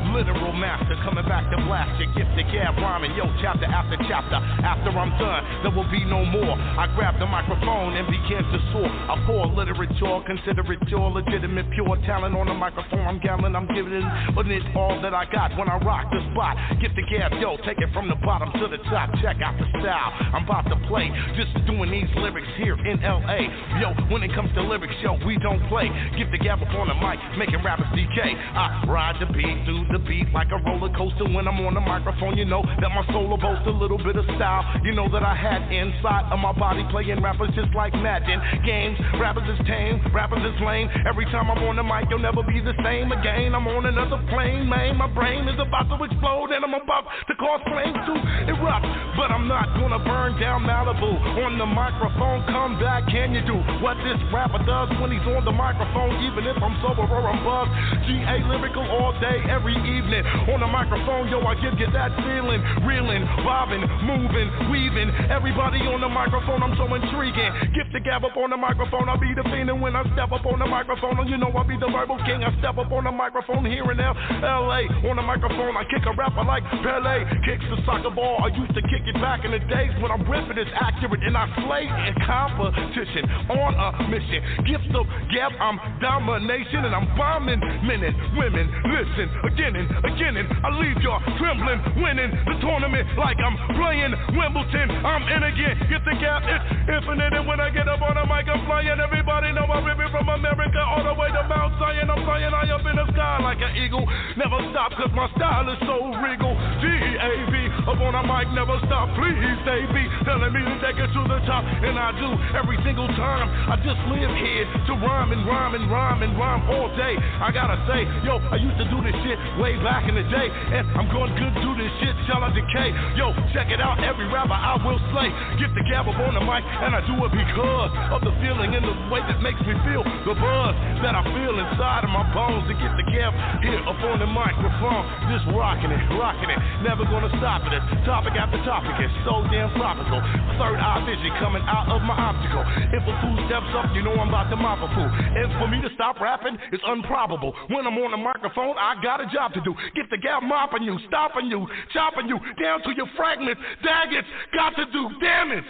Literal master coming back to blast your gift to gab rhyming, yo, chapter after chapter. After I'm done, there will be no more. I grab the microphone and begin to soar. I pour literature, consider it your legitimate, pure talent on the microphone. I'm gambling, I'm giving it all that I got when I rock the spot. Gift to gab, yo, take it from the bottom to the top. Check out the style I'm about to play. Just doing these lyrics here in LA. Yo, when it comes to lyrics, yo, we don't play. Gift to gab up on the mic, making rappers decay. I ride the beat through the beat like a roller coaster. When I'm on the microphone, you know that my soul boasts a little bit of style. You know that I had inside of my body playing rappers just like Madden games. Rappers is tame, rappers is lame. Every time I'm on the mic, you'll never be the same again. I'm on another plane, man. My brain is about to explode and I'm about to cause flames to erupt. But I'm not gonna burn down Malibu. On the microphone, come back, can you do what this rapper does when he's on the microphone? Even if I'm sober or I'm buzzed. GA lyrical all day, every evening. On the microphone, yo, I give you that feeling. Reeling, bobbing, moving, weaving. Everybody on the microphone, I'm so intriguing. Gift the gab up on the microphone, I'll be the fiend. And when I step up on the microphone, you know I'll be the verbal king. I step up on the microphone here in LA. On the microphone, I kick a rapper like Pele. Kicks the soccer ball, I used to kick it back in the days when I'm ripping it's accurate. And I slay in competition on a mission. Gift the gab, I'm domination. And I'm bombing men and women. Listen, again and I leave y'all trembling, winning the tournament like I'm playing Wimbledon. I'm in again, get the gap, it's infinite. And when I get up on the mic, I'm flying. Everybody know I'm ripping from America all the way to Mount Zion. I'm flying high up in the sky like an eagle. Never stop, cause my style is so regal. G-A-B, up on the mic, never stop. Please, they be telling me to take it to the top. And I do every single time. I just live here to rhyme and rhyme and rhyme and rhyme all day. I gotta say, yo, I used to do this shit way back in the day, and I'm going good to this shit till I decay. Yo, check it out, every rapper I will slay. Get the gab up on the mic, and I do it because of the feeling and the way that makes me feel. The buzz that I feel inside of my bones. To get the gab here up on the microphone, just rocking it, never gonna stop it. It's topic after topic, it's so damn tropical. Third eye vision coming out of my optical. If a fool steps up, you know I'm about to mop a fool. And for me to stop rapping, it's improbable. When I'm on the microphone, I got a job to do. Get the gap mopping you, stopping you, chopping you down to your fragments, daggers, got to do damage.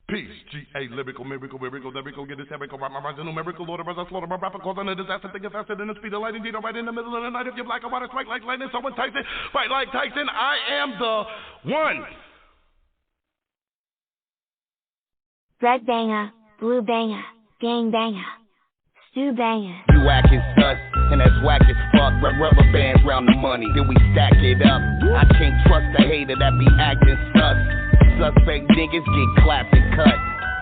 Peace, G-A, lyrical, miracle, get this lyrical, right, my rhymes, numerical, Lord of Ras, I slaughter my rapper, cause I'm a disaster, thinking faster than the speed of light, indeed, I'm right in the middle of the night, if you're black, I want to strike like lightning, someone Tyson, fight like Tyson, I am the one. Red banger, blue banger, gang banger, stew banger. You acting sus, and that's whack as fuck. Rubber bands round the money, then we stack it up. I can't trust a hater that be acting sus. Suspect niggas get clapped and cut.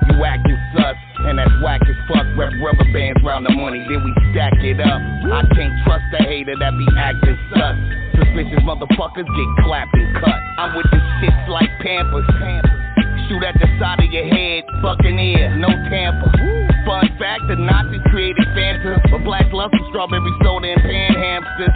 You acting sus, and that's whack as fuck. Rubber bands round the money, then we stack it up. I can't trust a hater that be acting sus. Suspicious motherfuckers get clapped and cut. I'm with the shits like Pampers. Shoot at the side of your head, Buccaneer, no Tampa. Fun fact, the Nazis created Fanta, but blacks love some strawberry soda and pan hamsters.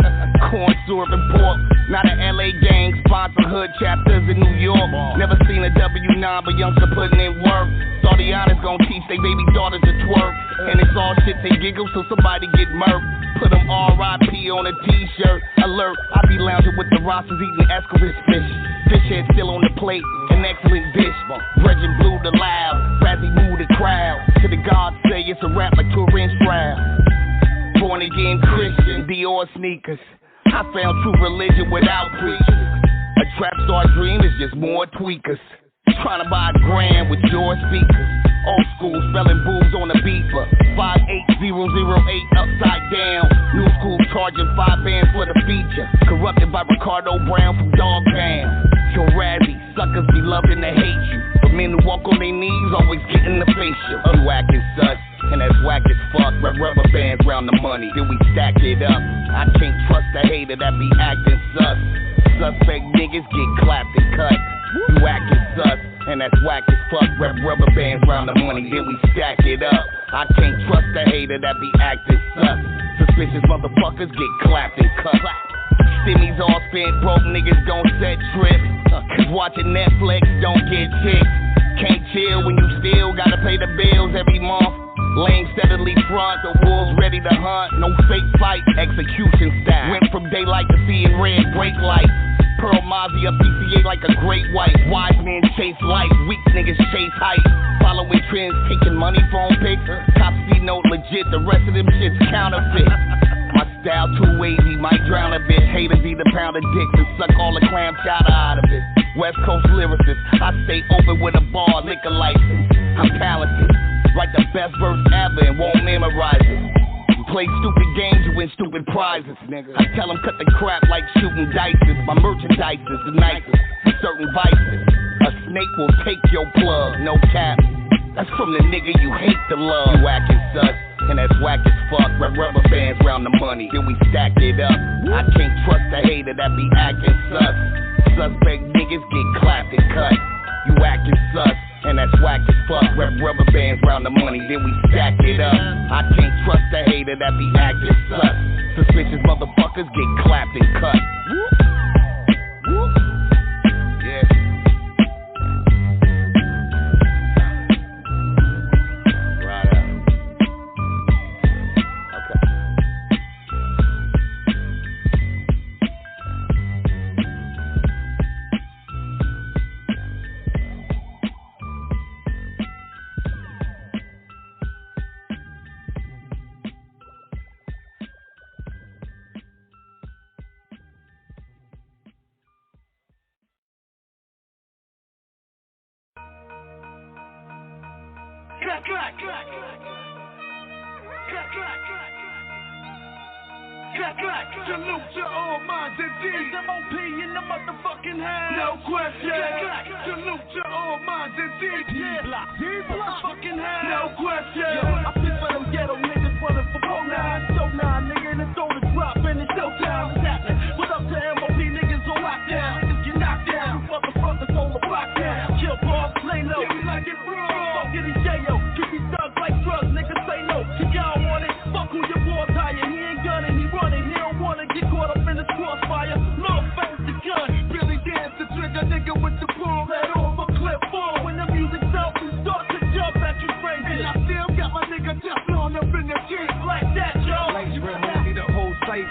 Corn syrup and pork, not an LA gang, sponsor hood chapters in New York. Never seen a W9, but youngster putting in work. Thought the honors gon' teach they baby daughters to twerk. And it's all shit they giggle, so somebody get murked. Put them R.I.P. on a t-shirt. Alert, I be lounging with the Rosses eating Escovitch fish. Fish head still on the plate, an excellent dish. Virgin blue the loud, Razzie move the crowd. To the gods say it's a rap like Turin Stroud. Born again Christian, Dior sneakers. I found true religion without preachers. A trap star dream is just more tweakers. Trying to buy a grand with your speakers. Old school, spelling boobs on the beeper. 58008 upside down. New school charging 5 bands for the feature. Corrupted by Ricardo Brown from Dogtown. Yo, Razzie, suckers be loving to hate you. But men who walk on their knees always get in the facial. You acting sus, and that's whack as fuck. Wrap rubber bands round the money, then we stack it up. I can't trust a hater that be acting sus. Suspect niggas get clapped and cut. You acting sus, and that's whack as fuck. Wrap rubber bands round the money, then we stack it up. I can't trust a hater that be acting sus. Suspicious motherfuckers get clapped and cut. Stimmies all spent, broke niggas don't set trips. Cause watching Netflix don't get chicks. Can't chill when you still gotta pay the bills every month. Lane steadily front, the wolves ready to hunt. No fake fight, execution style. Went from daylight to seeing red brake lights. Pearl Mazia, PCA like a great white. Wise men chase life, weak niggas chase height. Following trends, taking money phone pics. Cops see no legit, the rest of them shit's counterfeit. My style too wavy, might drown a bit. Haters either pound a dick and suck all the clam chowder out of it. West Coast lyricist, I stay open with a bar, liquor license. I'm talented, write the best verse ever and won't memorize it. You play stupid games, you win stupid prizes. I tell them cut the crap like shooting dices. My merchandise is the nicest, certain vices. A snake will take your plug, no cap. That's from the nigga you hate to love. You acting sus, and that's whack as fuck. Wrap rubber bands round the money, then we stack it up. I can't trust a hater that be acting sus. Suspect niggas get clapped and cut. You acting sus, and that's whack as fuck. Wrap rubber bands round the money, then we stack it up. I can't trust a hater that be acting sus. Suspicious motherfuckers get clapped and cut. Yeah. Salute to all minds and deeds. MOP in the motherfucking house. No question. Salute to all minds and deeds. D-block. Fucking house. No question. Yo, I feel for them ghetto niggas running for 4-9. So 9, nigga, and it's on the drop and it's showtime. What's happening? What up to MOP niggas on lockdown? Niggas get knocked down. You motherfuckers on the block down. Kill boss, lay low. Yeah, we like it raw. Fuck it, it's J.O. Keep these thugs like drugs, niggas say no. If y'all want it, fuck who your boss hire. He ain't gunning, he running. He don't wanna get caught up in the crossfire. Love bounce the gun, Billy dance the trigger, nigga with the bull. Let off a clip full. When the music's up, we start to jump at you crazy. And I still got my nigga Teflon up in the jeep like that, yo. Lights real heavy, the whole site.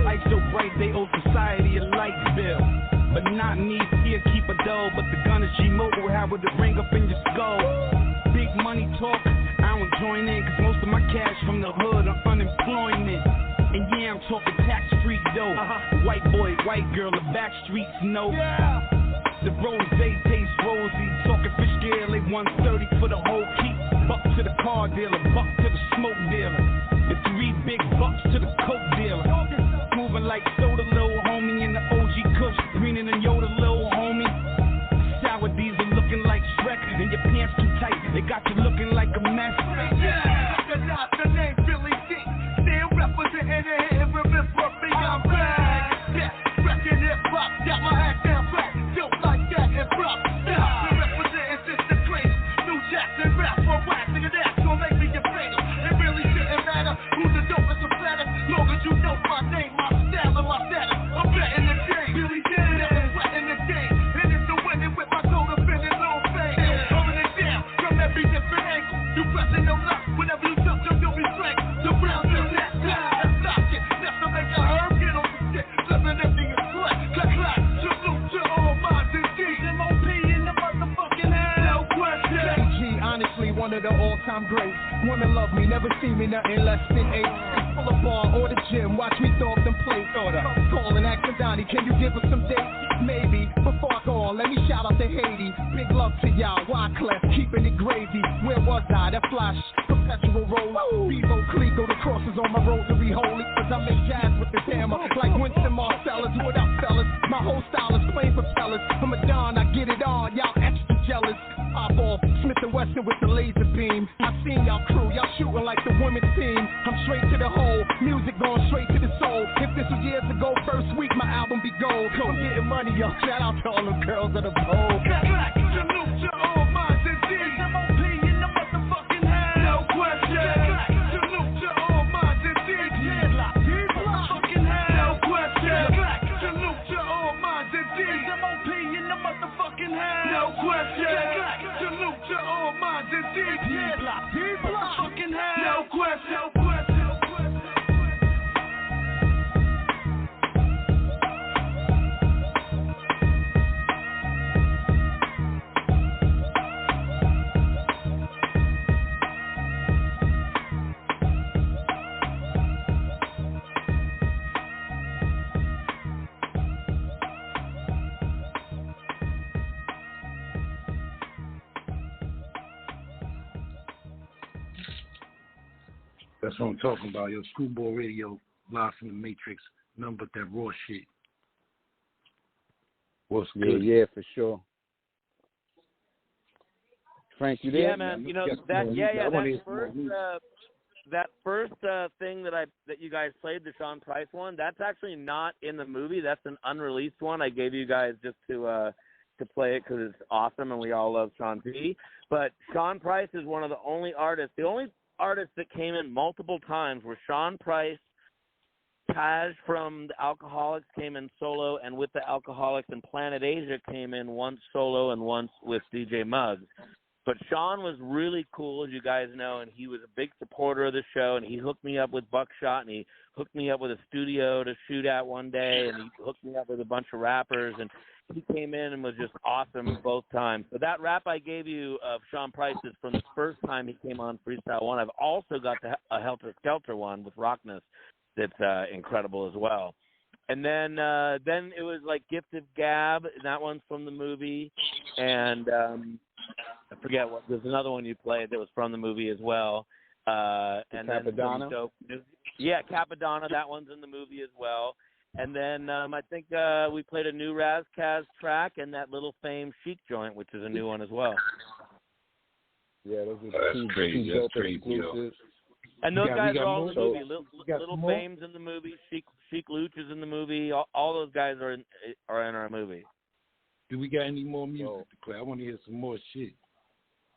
Lights so bright, they owe society a light bill. But not me, here keep a dough. But the gun is G-Mobile, how would it ring up in your skull? Big money talk, I don't join in. Cause most of my cash from the hood are unemployment. And yeah, I'm talking tax street dough. White boy, white girl, the back streets know. The rose tastes rosy. Talking fish scale, they 130 for the whole keep. Buck to the car dealer, buck to the smoke dealer. The 3 big bucks to the coke dealer. Moving like soda, little homie, in the OG Kush. Greener than Yoda, little homie. Sour diesel looking like Shrek. And your pants too tight, they got you looking like a mess. Recognize the name Billy D. Still representing the hit and remember me, I'm back. Yeah, wrecking hip hop, got my act down back. Built like that and rock. Yeah, representing Sister Grace. New Jackson rap for whack. Nigga, that's gonna make me your fatal. It really shouldn't matter who's the dopest or flatter. Long as you know my name, my style, and my status. I'm betting the game. Billy D, never sweating the game. And it's the winning with my soul up in his own fame. Holding it down from every different angle. Women love me, never see me nothing less than 8. Full of bar or the gym, watch me throw up them plates. Call and ask Donnie, can you give us some dates? Maybe. Before I go on, let me shout out to Haiti. Big love to y'all, Wyclef, keeping it gravy. Where was I? That flash, perpetual roll. Bevo, Clico, the crosses on my rosary holy. Cause I make jazz with the hammer, like Winston Marsalis. What up, fellas? My whole style is plain for fellas. I'm a Don, I get it on, y'all extra jealous. Pop off, Smith & Wesson with the laser beam. I seen y'all crew, y'all shooting like the women's team. I'm straight to the hole, music going straight to the soul. If this was years ago, first week my album be gold. I'm getting money, yo. Shout out to all them girls of the pole. Salute to all minds and D's. MOP in the motherfucking house. No question. Salute to all minds and D's. Motherfucking house. No question. Salute to all minds and D's. MOP in the motherfucking house. No question. Salute to all minds and D's. Motherfucking house. No question. That's what I'm talking about, yo. Screwball Radio, live from the Matrix. Nothing but that raw shit. What's good? Yeah, for sure. Frank, you there? Yeah, man. You know that. That first thing that you guys played, the Sean Price one, that's actually not in the movie. That's an unreleased one I gave you guys just to play it because it's awesome and we all love Sean P. But Sean Price is one of the only artists. The only artists that came in multiple times were Sean Price, Taj from the Alcoholics came in solo and with the Alcoholics, and Planet Asia came in once solo and once with DJ Muggs. But Sean was really cool, as you guys know, and he was a big supporter of the show, and he hooked me up with Buckshot, and he hooked me up with a studio to shoot at one day, and he hooked me up with a bunch of rappers, and he came in and was just awesome both times. So that rap I gave you of Sean Price is from the first time he came on Freestyle 1. I've also got a Helter Skelter one with Rockness that's incredible as well. And then it was like Gift of Gab, and that one's from the movie. And I forget there's another one you played that was from the movie as well. And Capadonna? Yeah, Capadonna, that one's in the movie as well. And then I think we played a new Ras Kass track and that Little Fame Chic joint, which is a new one as well. Yeah, those are two dope exclusives. And those guys are all in the movie. Little Fame's in the movie. Chic Luch is in the movie. All those guys are in our movie. Do we got any more music to play? I want to hear some more shit.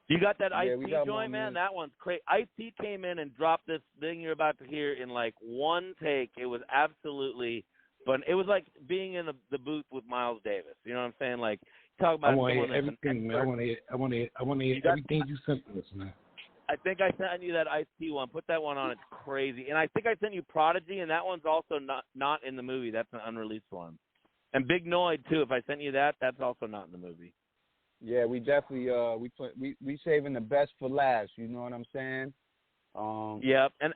You got that Ice-T joint, man? That one's crazy. Ice-T came in and dropped this thing you're about to hear in like one take. It was absolutely fun. It was like being in the booth with Miles Davis. You know what I'm saying? Like, talk about I want to hear everything, man. I want to hear everything you sent to us, man. I think I sent you that Ice-T one. Put that one on. It's crazy. And I think I sent you Prodigy, and that one's also not in the movie. That's an unreleased one. And Big Noid too. If I sent you that, that's also not in the movie. Yeah, we definitely we saving the best for last. You know what I'm saying? Yeah, and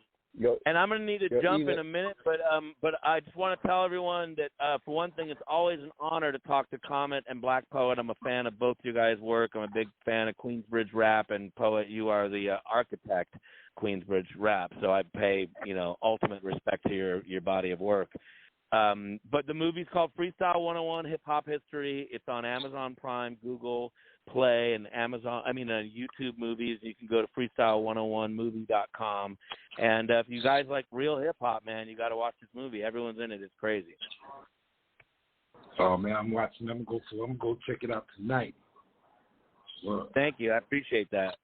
I'm gonna need to jump in a minute, but I just want to tell everyone that for one thing, it's always an honor to talk to Comet and Black Poet. I'm a fan of both you guys' work. I'm a big fan of Queensbridge Rap, and Poet, you are the architect Queensbridge Rap, so I pay ultimate respect to your body of work. But the movie's called Freestyle 101 Hip Hop History. It's on Amazon Prime, Google Play, and YouTube movies. You can go to freestyle101movie.com. And if you guys like real hip hop, man, you got to watch this movie. Everyone's in it. It's crazy. Oh man, I'm watching. I'm gonna go check it out tonight. Word. Thank you. I appreciate that.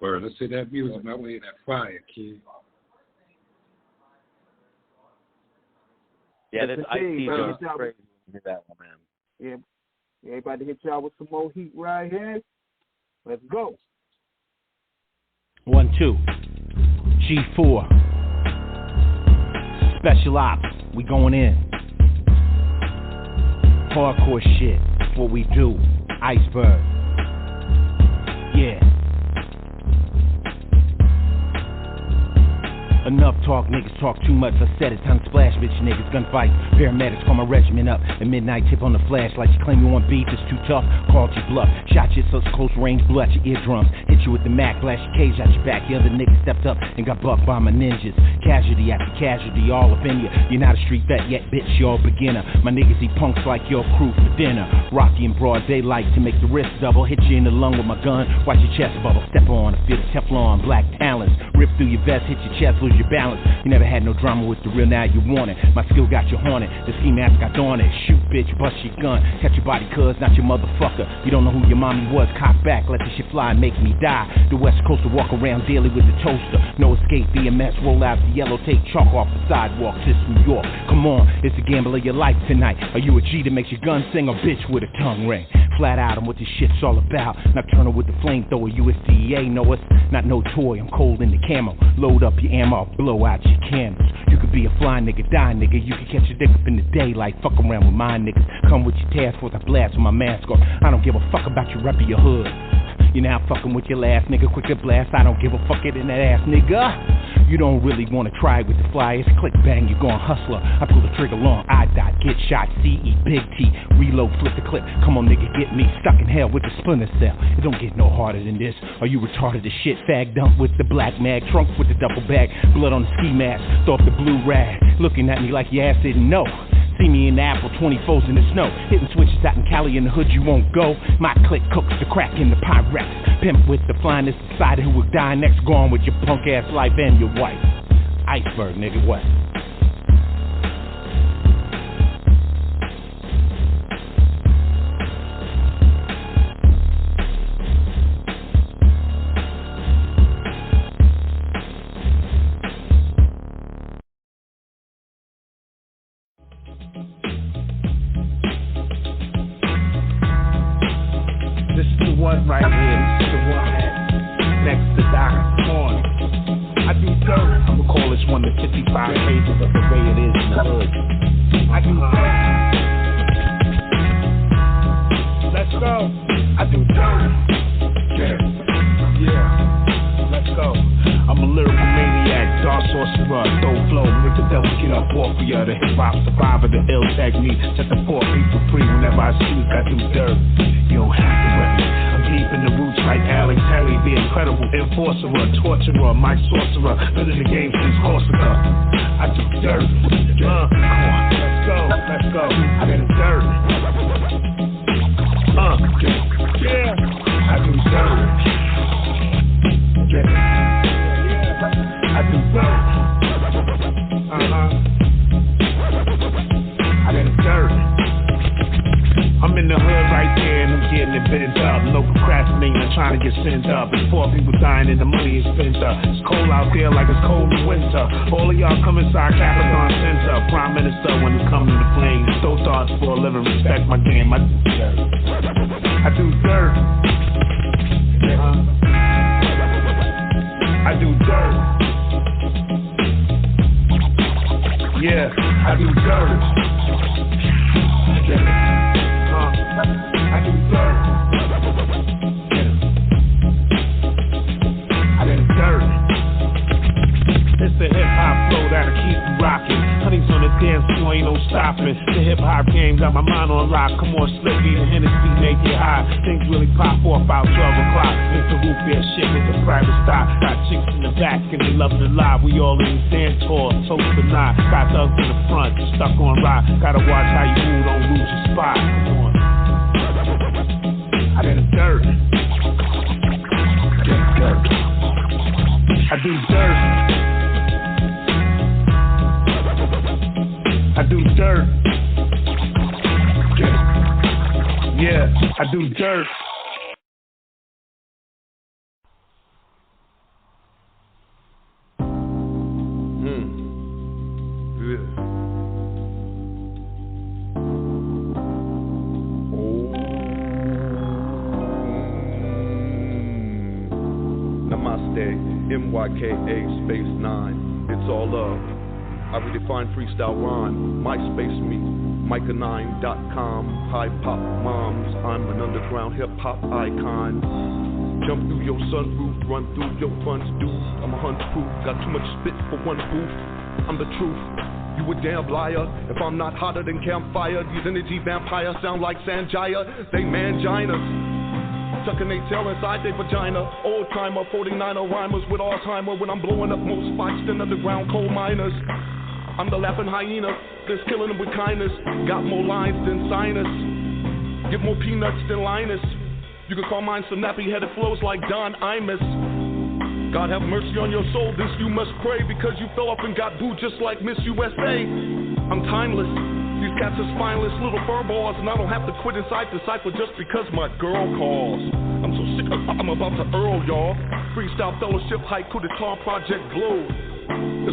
Word. Let's hear that music. I want to hear that fire, kid. Yeah, that's Ice-T. Crazy. That one, man. Yeah, everybody hit y'all with some more heat right here. Let's go. 1, 2. G4. Special ops. We going in. Hardcore shit. What we do. Iceberg. Yeah. Enough talk, niggas talk too much. I said it, time to splash, bitch niggas. Gunfights, paramedics call my regiment up. At midnight, tip on the flash like you claim you want beef. It's too tough, called you bluff. Shot you so close range, blew out your eardrums. Hit you with the Mac, blast your cage out your back. The other niggas stepped up and got bucked by my ninjas. Casualty after casualty, all up in you. You're not a street vet yet, bitch, you're a beginner. My niggas eat punks like your crew for dinner. Rocky in broad daylight to make the wrist double. Hit you in the lung with my gun, watch your chest bubble. Step on, I feel the Teflon, black talons. Rip through your vest, hit your chest, lose your balance. You never had no drama with the real, now you want it. My skill got you haunted, the ski mask got on it. Shoot, bitch, bust your gun. Catch your body, cuz, not your motherfucker. You don't know who your mommy was, cock back, let the shit fly and make me die. The West Coast will walk around daily with the toaster. No escape, BMS, roll out the yellow tape, chalk off the sidewalk, this New York. Come on, it's the gamble of your life tonight. Are you a G that makes your gun sing, or bitch with a tongue ring? Flat out on what this shit's all about. Nocturnal with the flamethrower, USDA know us. Not no toy, I'm cold in the camo. Load up your ammo, blow out your candles. You could be a fly nigga, die nigga. You could catch your dick up in the daylight. Fuck around with my niggas. Come with your task force, I blast with my mask off. I don't give a fuck about your rep of your hood. You now fucking with your last nigga, quicker blast. I don't give a fuck it in that ass, nigga. You don't really wanna try with the flyers. Click bang, you going hustler. I pull the trigger long, I die, get shot, CE, big T, reload, flip the clip. Come on, nigga, get me stuck in hell with the splinter cell. It don't get no harder than this. Are you retarded as shit? Fag dump with the black mag, trunk with the duffel bag, blood on the ski mask, throw up the blue rag, looking at me like your ass didn't know. See me in the Apple 24s in the snow, hitting switches out in Cali in the hood, you won't go. My clique cooks the crack in the Pyrex, pimp with the finest society who will die next, gone with your punk ass life and your wife. Iceberg, nigga, what? One right here, the one that's next to Doc's Corner. I do dirt. I'ma call this one the 55 pages of the way it is in the hood. I do dirt. Let's go. I do dirt. Yeah. Let's go. I'm a lyrical maniac, dark sorcerer, dope flow, make the devil get up off of ya. The hip hop survivor, the ill technique, set the poor people free. Whenever I speak, I do dirt. You don't have to worry. I'm deep in the roots like Alex Haley, the incredible enforcer, torturer, my sorcerer. Been in the game since Corsica. I do dirt. Come on, let's go, let's go. I do dirt. Yeah, I do dirt. I do dirt. I do dirt. I'm in the hood right there and I'm getting it bent up. No procrastinating, I'm trying to get sent up. It's poor people dying and the money is spent up. It's cold out there like it's cold in winter. All of y'all come inside Capricorn Center. Prime Minister when it comes to the flames. Throw thoughts for a living, respect my game. I do dirt. I do dirt. I do dirt. Yeah, I do dirt. I do dirt. I do dirt. It's the hip hop flow that'll keep you rocking. Honey's on the dance floor, ain't no stopping. The hip hop game got my mind on lock. Come on, Slippy, the Hennessy make it high. Things really pop off about 12 o'clock. It's the roof air shit with the private stock. Got chicks in the back and they loving the live. We all in the dance hall, toast or not. Got thugs in the front, stuck on rock. Gotta watch how you move, don't lose your spot. Come on. I do dirt. I do dirt. I do dirt. Yeah, I do dirt. MYKA space 9. It's all love. I redefine freestyle rhyme. MySpace me. Micah9.com. High pop moms. I'm an underground hip hop icon. Jump through your sunroof, run through your funds, dude. I'm 100 proof, got too much spit for one booth. I'm the truth. You a damn liar. If I'm not hotter than campfire, these energy vampires sound like Sanjaya. They manginas, tucking they tail inside their vagina. Old timer, 49er rhymers with Alzheimer. When I'm blowing up more spots than underground coal miners. I'm the laughing hyena that's killing them with kindness. Got more lines than sinus. Get more peanuts than Linus. You can call mine some nappy-headed flows like Don Imus. God have mercy on your soul, this you must pray, because you fell off and got booed just like Miss USA. I'm timeless, these cats are spineless little furballs, and I don't have to quit inside the cipher just because my girl calls. I'm so sick of I'm about to earl, y'all. Freestyle fellowship, haiku to tar project globe.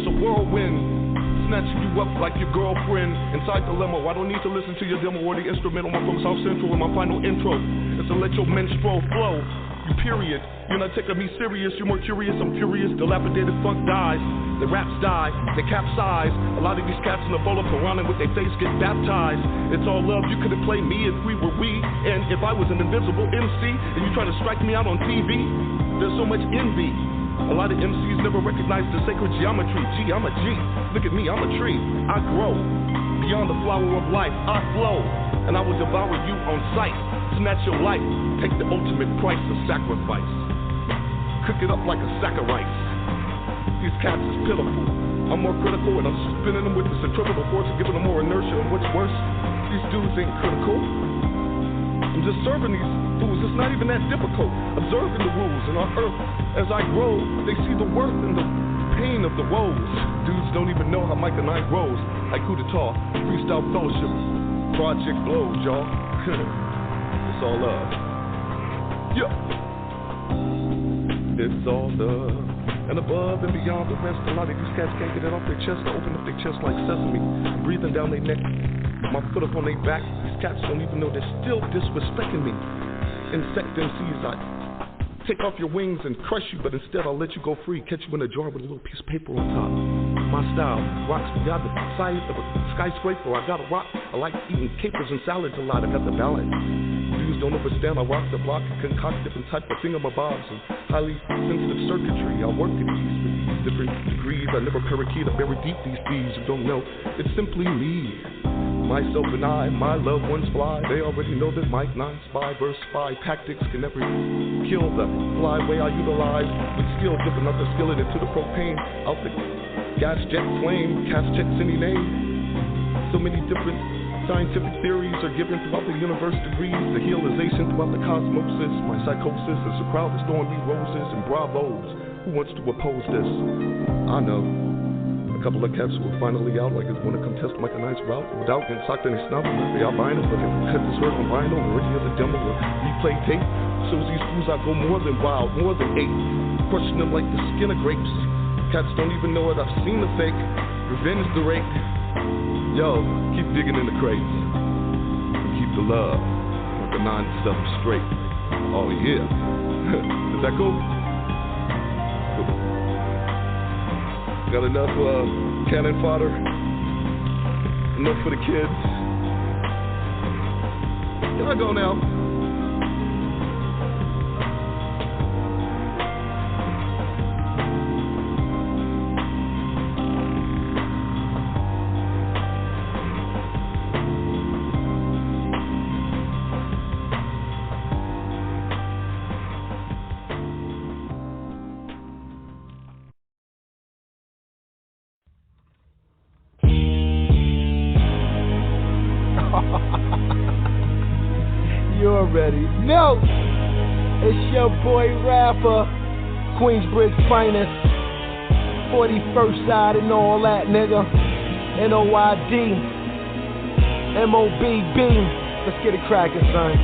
It's a whirlwind, snatching you up like your girlfriend. Inside dilemma, I don't need to listen to your demo or the instrumental. I'm from South Central and my final intro is to let your menstrual flow. You period, you're not taking me serious, you're more curious, I'm furious. Dilapidated funk dies, the raps die, they capsize. A lot of these cats in the bowl of piranha with their face get baptized. It's all love, you couldn't play me if we were we. And if I was an invisible MC and you try to strike me out on TV, there's so much envy. A lot of MCs never recognize the sacred geometry. Gee, I'm a G, look at me, I'm a tree. I grow, beyond the flower of life, I flow. And I will devour you on sight. Snatch your life, take the ultimate price of sacrifice. Cook it up like a sack of rice. These cats is pitiful. I'm more critical and I'm spinning them with the centrifugal force and giving them more inertia. And what's worse, these dudes ain't critical. I'm just serving these fools, it's not even that difficult. Observing the rules and on earth, as I grow, they see the worth and the pain of the woes. Dudes don't even know how Mike and I grows. Haiku to tar, freestyle fellowship, project blows, y'all. It's all love. Yeah. It's all love. And above and beyond the rest, a lot of these cats can't get it off their chest. I open up their chest like sesame. I'm breathing down their neck. My foot up on their back. These cats don't even know they're still disrespecting me. Insect MCs, I take off your wings and crush you, but instead I'll let you go free. Catch you in a jar with a little piece of paper on top. My style rocks beyond the size of a skyscraper. I got a rock. I like eating capers and salads a lot. I got the balance. Dudes don't understand. I rock the block and concoct different type of thingamabobs and highly sensitive circuitry. I work at these with these different degrees. I never parakeet. I bury deep these thieves who don't know. It's simply me, myself and I. My loved ones fly. They already know that Mike non-spy verse spy tactics can never kill the flyway I utilize with skill, dipping up the skillet into the propane out the gas jet flame. Cast checks any name. So many different scientific theories are given throughout the universe, degrees, the healization throughout the cosmosis. My psychosis is a crowd that's throwing me roses and bravos. Who wants to oppose this? I know. A couple of cats who are finally out, like it's want to come test Mike and I's route without getting socked in his snout. They albino, but they cut this hurt on vinyl or any other demo or replay tape. Shows these fools I go more than wild, more than ape. Crushing them like the skin of grapes. Cats don't even know it, I've seen the fake. Revenge the rake. Yo, keep digging in the crates. And keep the love. Like a 9 to 7 straight. Oh yeah. Is that cool? Cool. Got enough cannon fodder? Enough for the kids? Can I go now? You already know. It's your boy Rapper, Queensbridge finest, 41st side and all that, nigga. NOYD, MOBB. Let's get it crackin', son.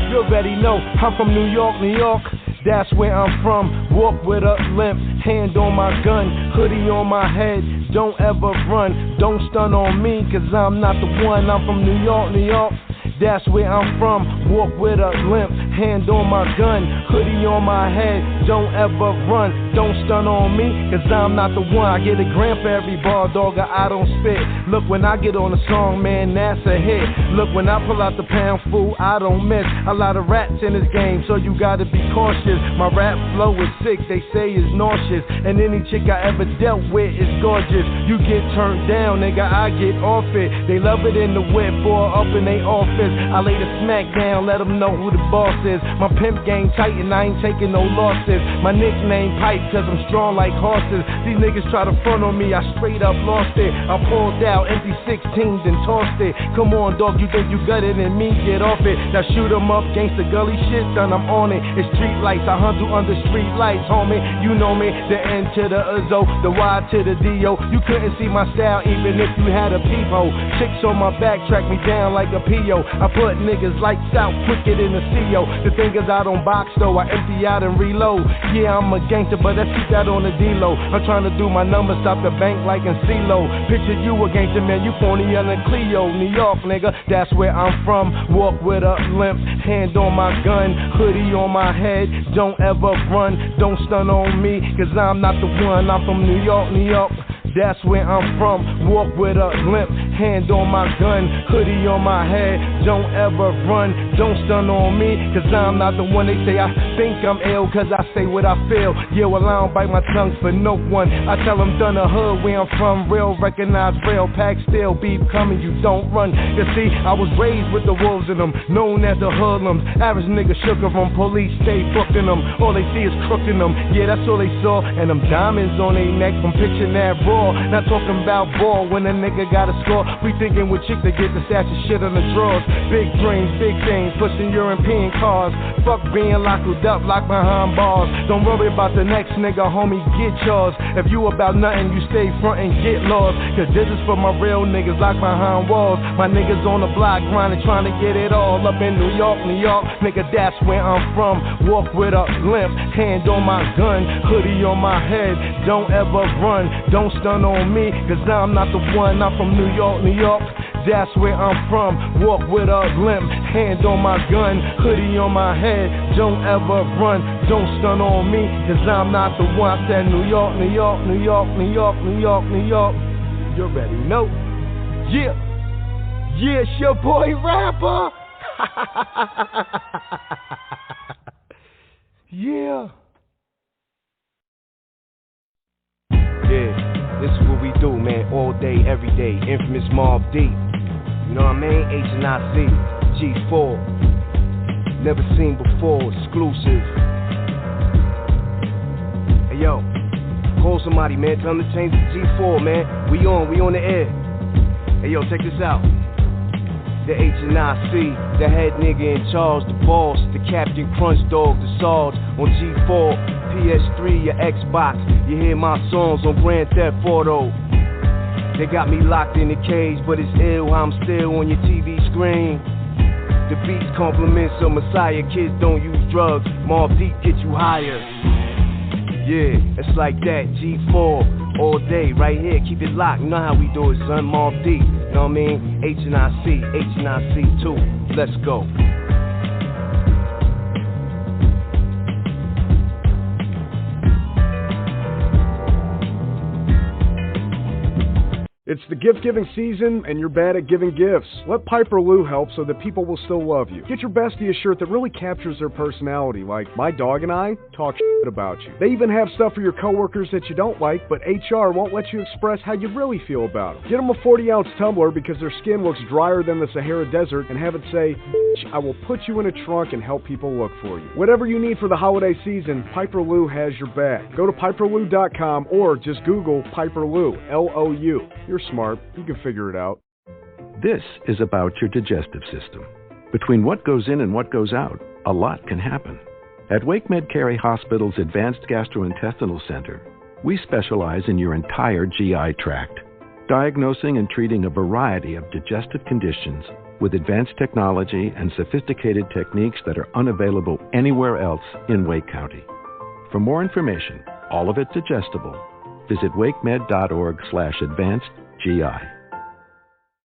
You already know. I'm from New York, New York. That's where I'm from. Walk with a limp, hand on my gun, hoodie on my head. Don't ever run, don't stun on me, cause I'm not the one. I'm from New York, New York. That's where I'm from. Walk with a limp, hand on my gun, hoodie on my head. Don't ever run, don't stun on me, cause I'm not the one. I get a gram for every bar, dog, I don't spit. Look, when I get on a song, man, that's a hit. Look, when I pull out the pound fool, I don't miss. A lot of rats in this game, so you gotta be cautious. My rap flow is sick, they say it's nauseous, and any chick I ever dealt with is gorgeous. You get turned down, nigga, I get off it. They love it in the whip or up in they office. I lay the smack down, let them know who the boss is. My pimp game tight and I ain't taking no losses. My nickname Pipe, cause I'm strong like horses. These niggas try to front on me, I straight up lost it. I pulled out empty 16s and tossed it. Come on, dog, you think you gutted and me, get off it. Now shoot 'em up, gangsta gully shit, done, I'm on it. It's street lights, I hunt through under street lights, homie. You know me, the N to the Uzzo, the Y to the D-O. You couldn't see my style even if you had a peephole. Chicks on my back track me down like a P.O. I put niggas lights out quicker than a C.O. The thing is I don't box though, I empty out and reload. Yeah, I'm a gangster, but let's keep that on the D-Lo. I'm trying to do my numbers, stop the bank like in C-Lo. Picture you a gangster, man, you phony on the Clio. New York, nigga, that's where I'm from. Walk with a limp, hand on my gun, hoodie on my head. Don't ever run, don't stun on me, cause I'm not the one. I'm from New York, New York. That's where I'm from. Walk with a limp, hand on my gun, hoodie on my head. Don't ever run, don't stun on me, cause I'm not the one. They say I think I'm ill, cause I say what I feel. Yeah, well I don't bite my tongue for no one. I tell them done the hood where I'm from. Real, recognize real, pack still, beef coming, you don't run. You see, I was raised with the wolves in them, known as the hoodlums. Average nigga shook of them, police stay booking them. All they see is crooking them, yeah, that's all they saw. And them diamonds on their neck from pitching that raw. Not talking about ball when a nigga got a score. We thinking with chicks that get the stash of shit on the drawers. Big dreams, big things, pushing European cars. Fuck being locked up, locked behind bars. Don't worry about the next nigga, homie, get yours. If you about nothing, you stay front and get lost. Cause this is for my real niggas locked behind walls. My niggas on the block grinding, trying to get it all up in New York, New York. Nigga, that's where I'm from. Walk with a limp, hand on my gun, hoodie on my head. Don't ever run, don't stun on me, cause I'm not the one. I'm from New York, New York. That's where I'm from. Walk with a limp, hand on my gun, hoodie on my head. Don't ever run, don't stun on me, cause I'm not the one. I said New York, New York, New York, New York, New York, New York. You already know. Yeah, yeah, it's your boy Rapper. Yeah. Yeah, this is what we do, man, all day, every day. Infamous Mob Deep, you know what I mean? H&IC, G4, never seen before, exclusive. Hey yo, call somebody, man, tell them to change the G4, man. We on the air. Hey yo, check this out. The H&IC, the head nigga in charge, the boss, the Captain Crunch Dog, the Sarge on G4. PS3, your Xbox, you hear my songs on Grand Theft Auto. They got me locked in the cage, but it's ill how I'm still on your TV screen. The beats compliments of Messiah, kids don't use drugs, Mobb Deep get you higher. Yeah, it's like that, G4, all day, right here, keep it locked, you know how we do it, son, Mobb Deep, you know what I mean? H&IC 2, let's go. It's the gift-giving season, and you're bad at giving gifts. Let Piper Lou help so that people will still love you. Get your bestie a shirt that really captures their personality, like my dog and I talk shit about you. They even have stuff for your coworkers that you don't like, but HR won't let you express how you really feel about them. Get them a 40-ounce tumbler because their skin looks drier than the Sahara Desert, and have it say, "I will put you in a trunk and help people look for you." Whatever you need for the holiday season, Piper Lou has your back. Go to piperlou.com or just Google Piper Lou, L-O-U. You're smart. You can figure it out. This is about your digestive system. Between what goes in and what goes out, a lot can happen. At WakeMed Cary Hospital's Advanced Gastrointestinal Center, we specialize in your entire GI tract, diagnosing and treating a variety of digestive conditions with advanced technology and sophisticated techniques that are unavailable anywhere else in Wake County. For more information, all of it digestible, visit wakemed.org/advancedGI.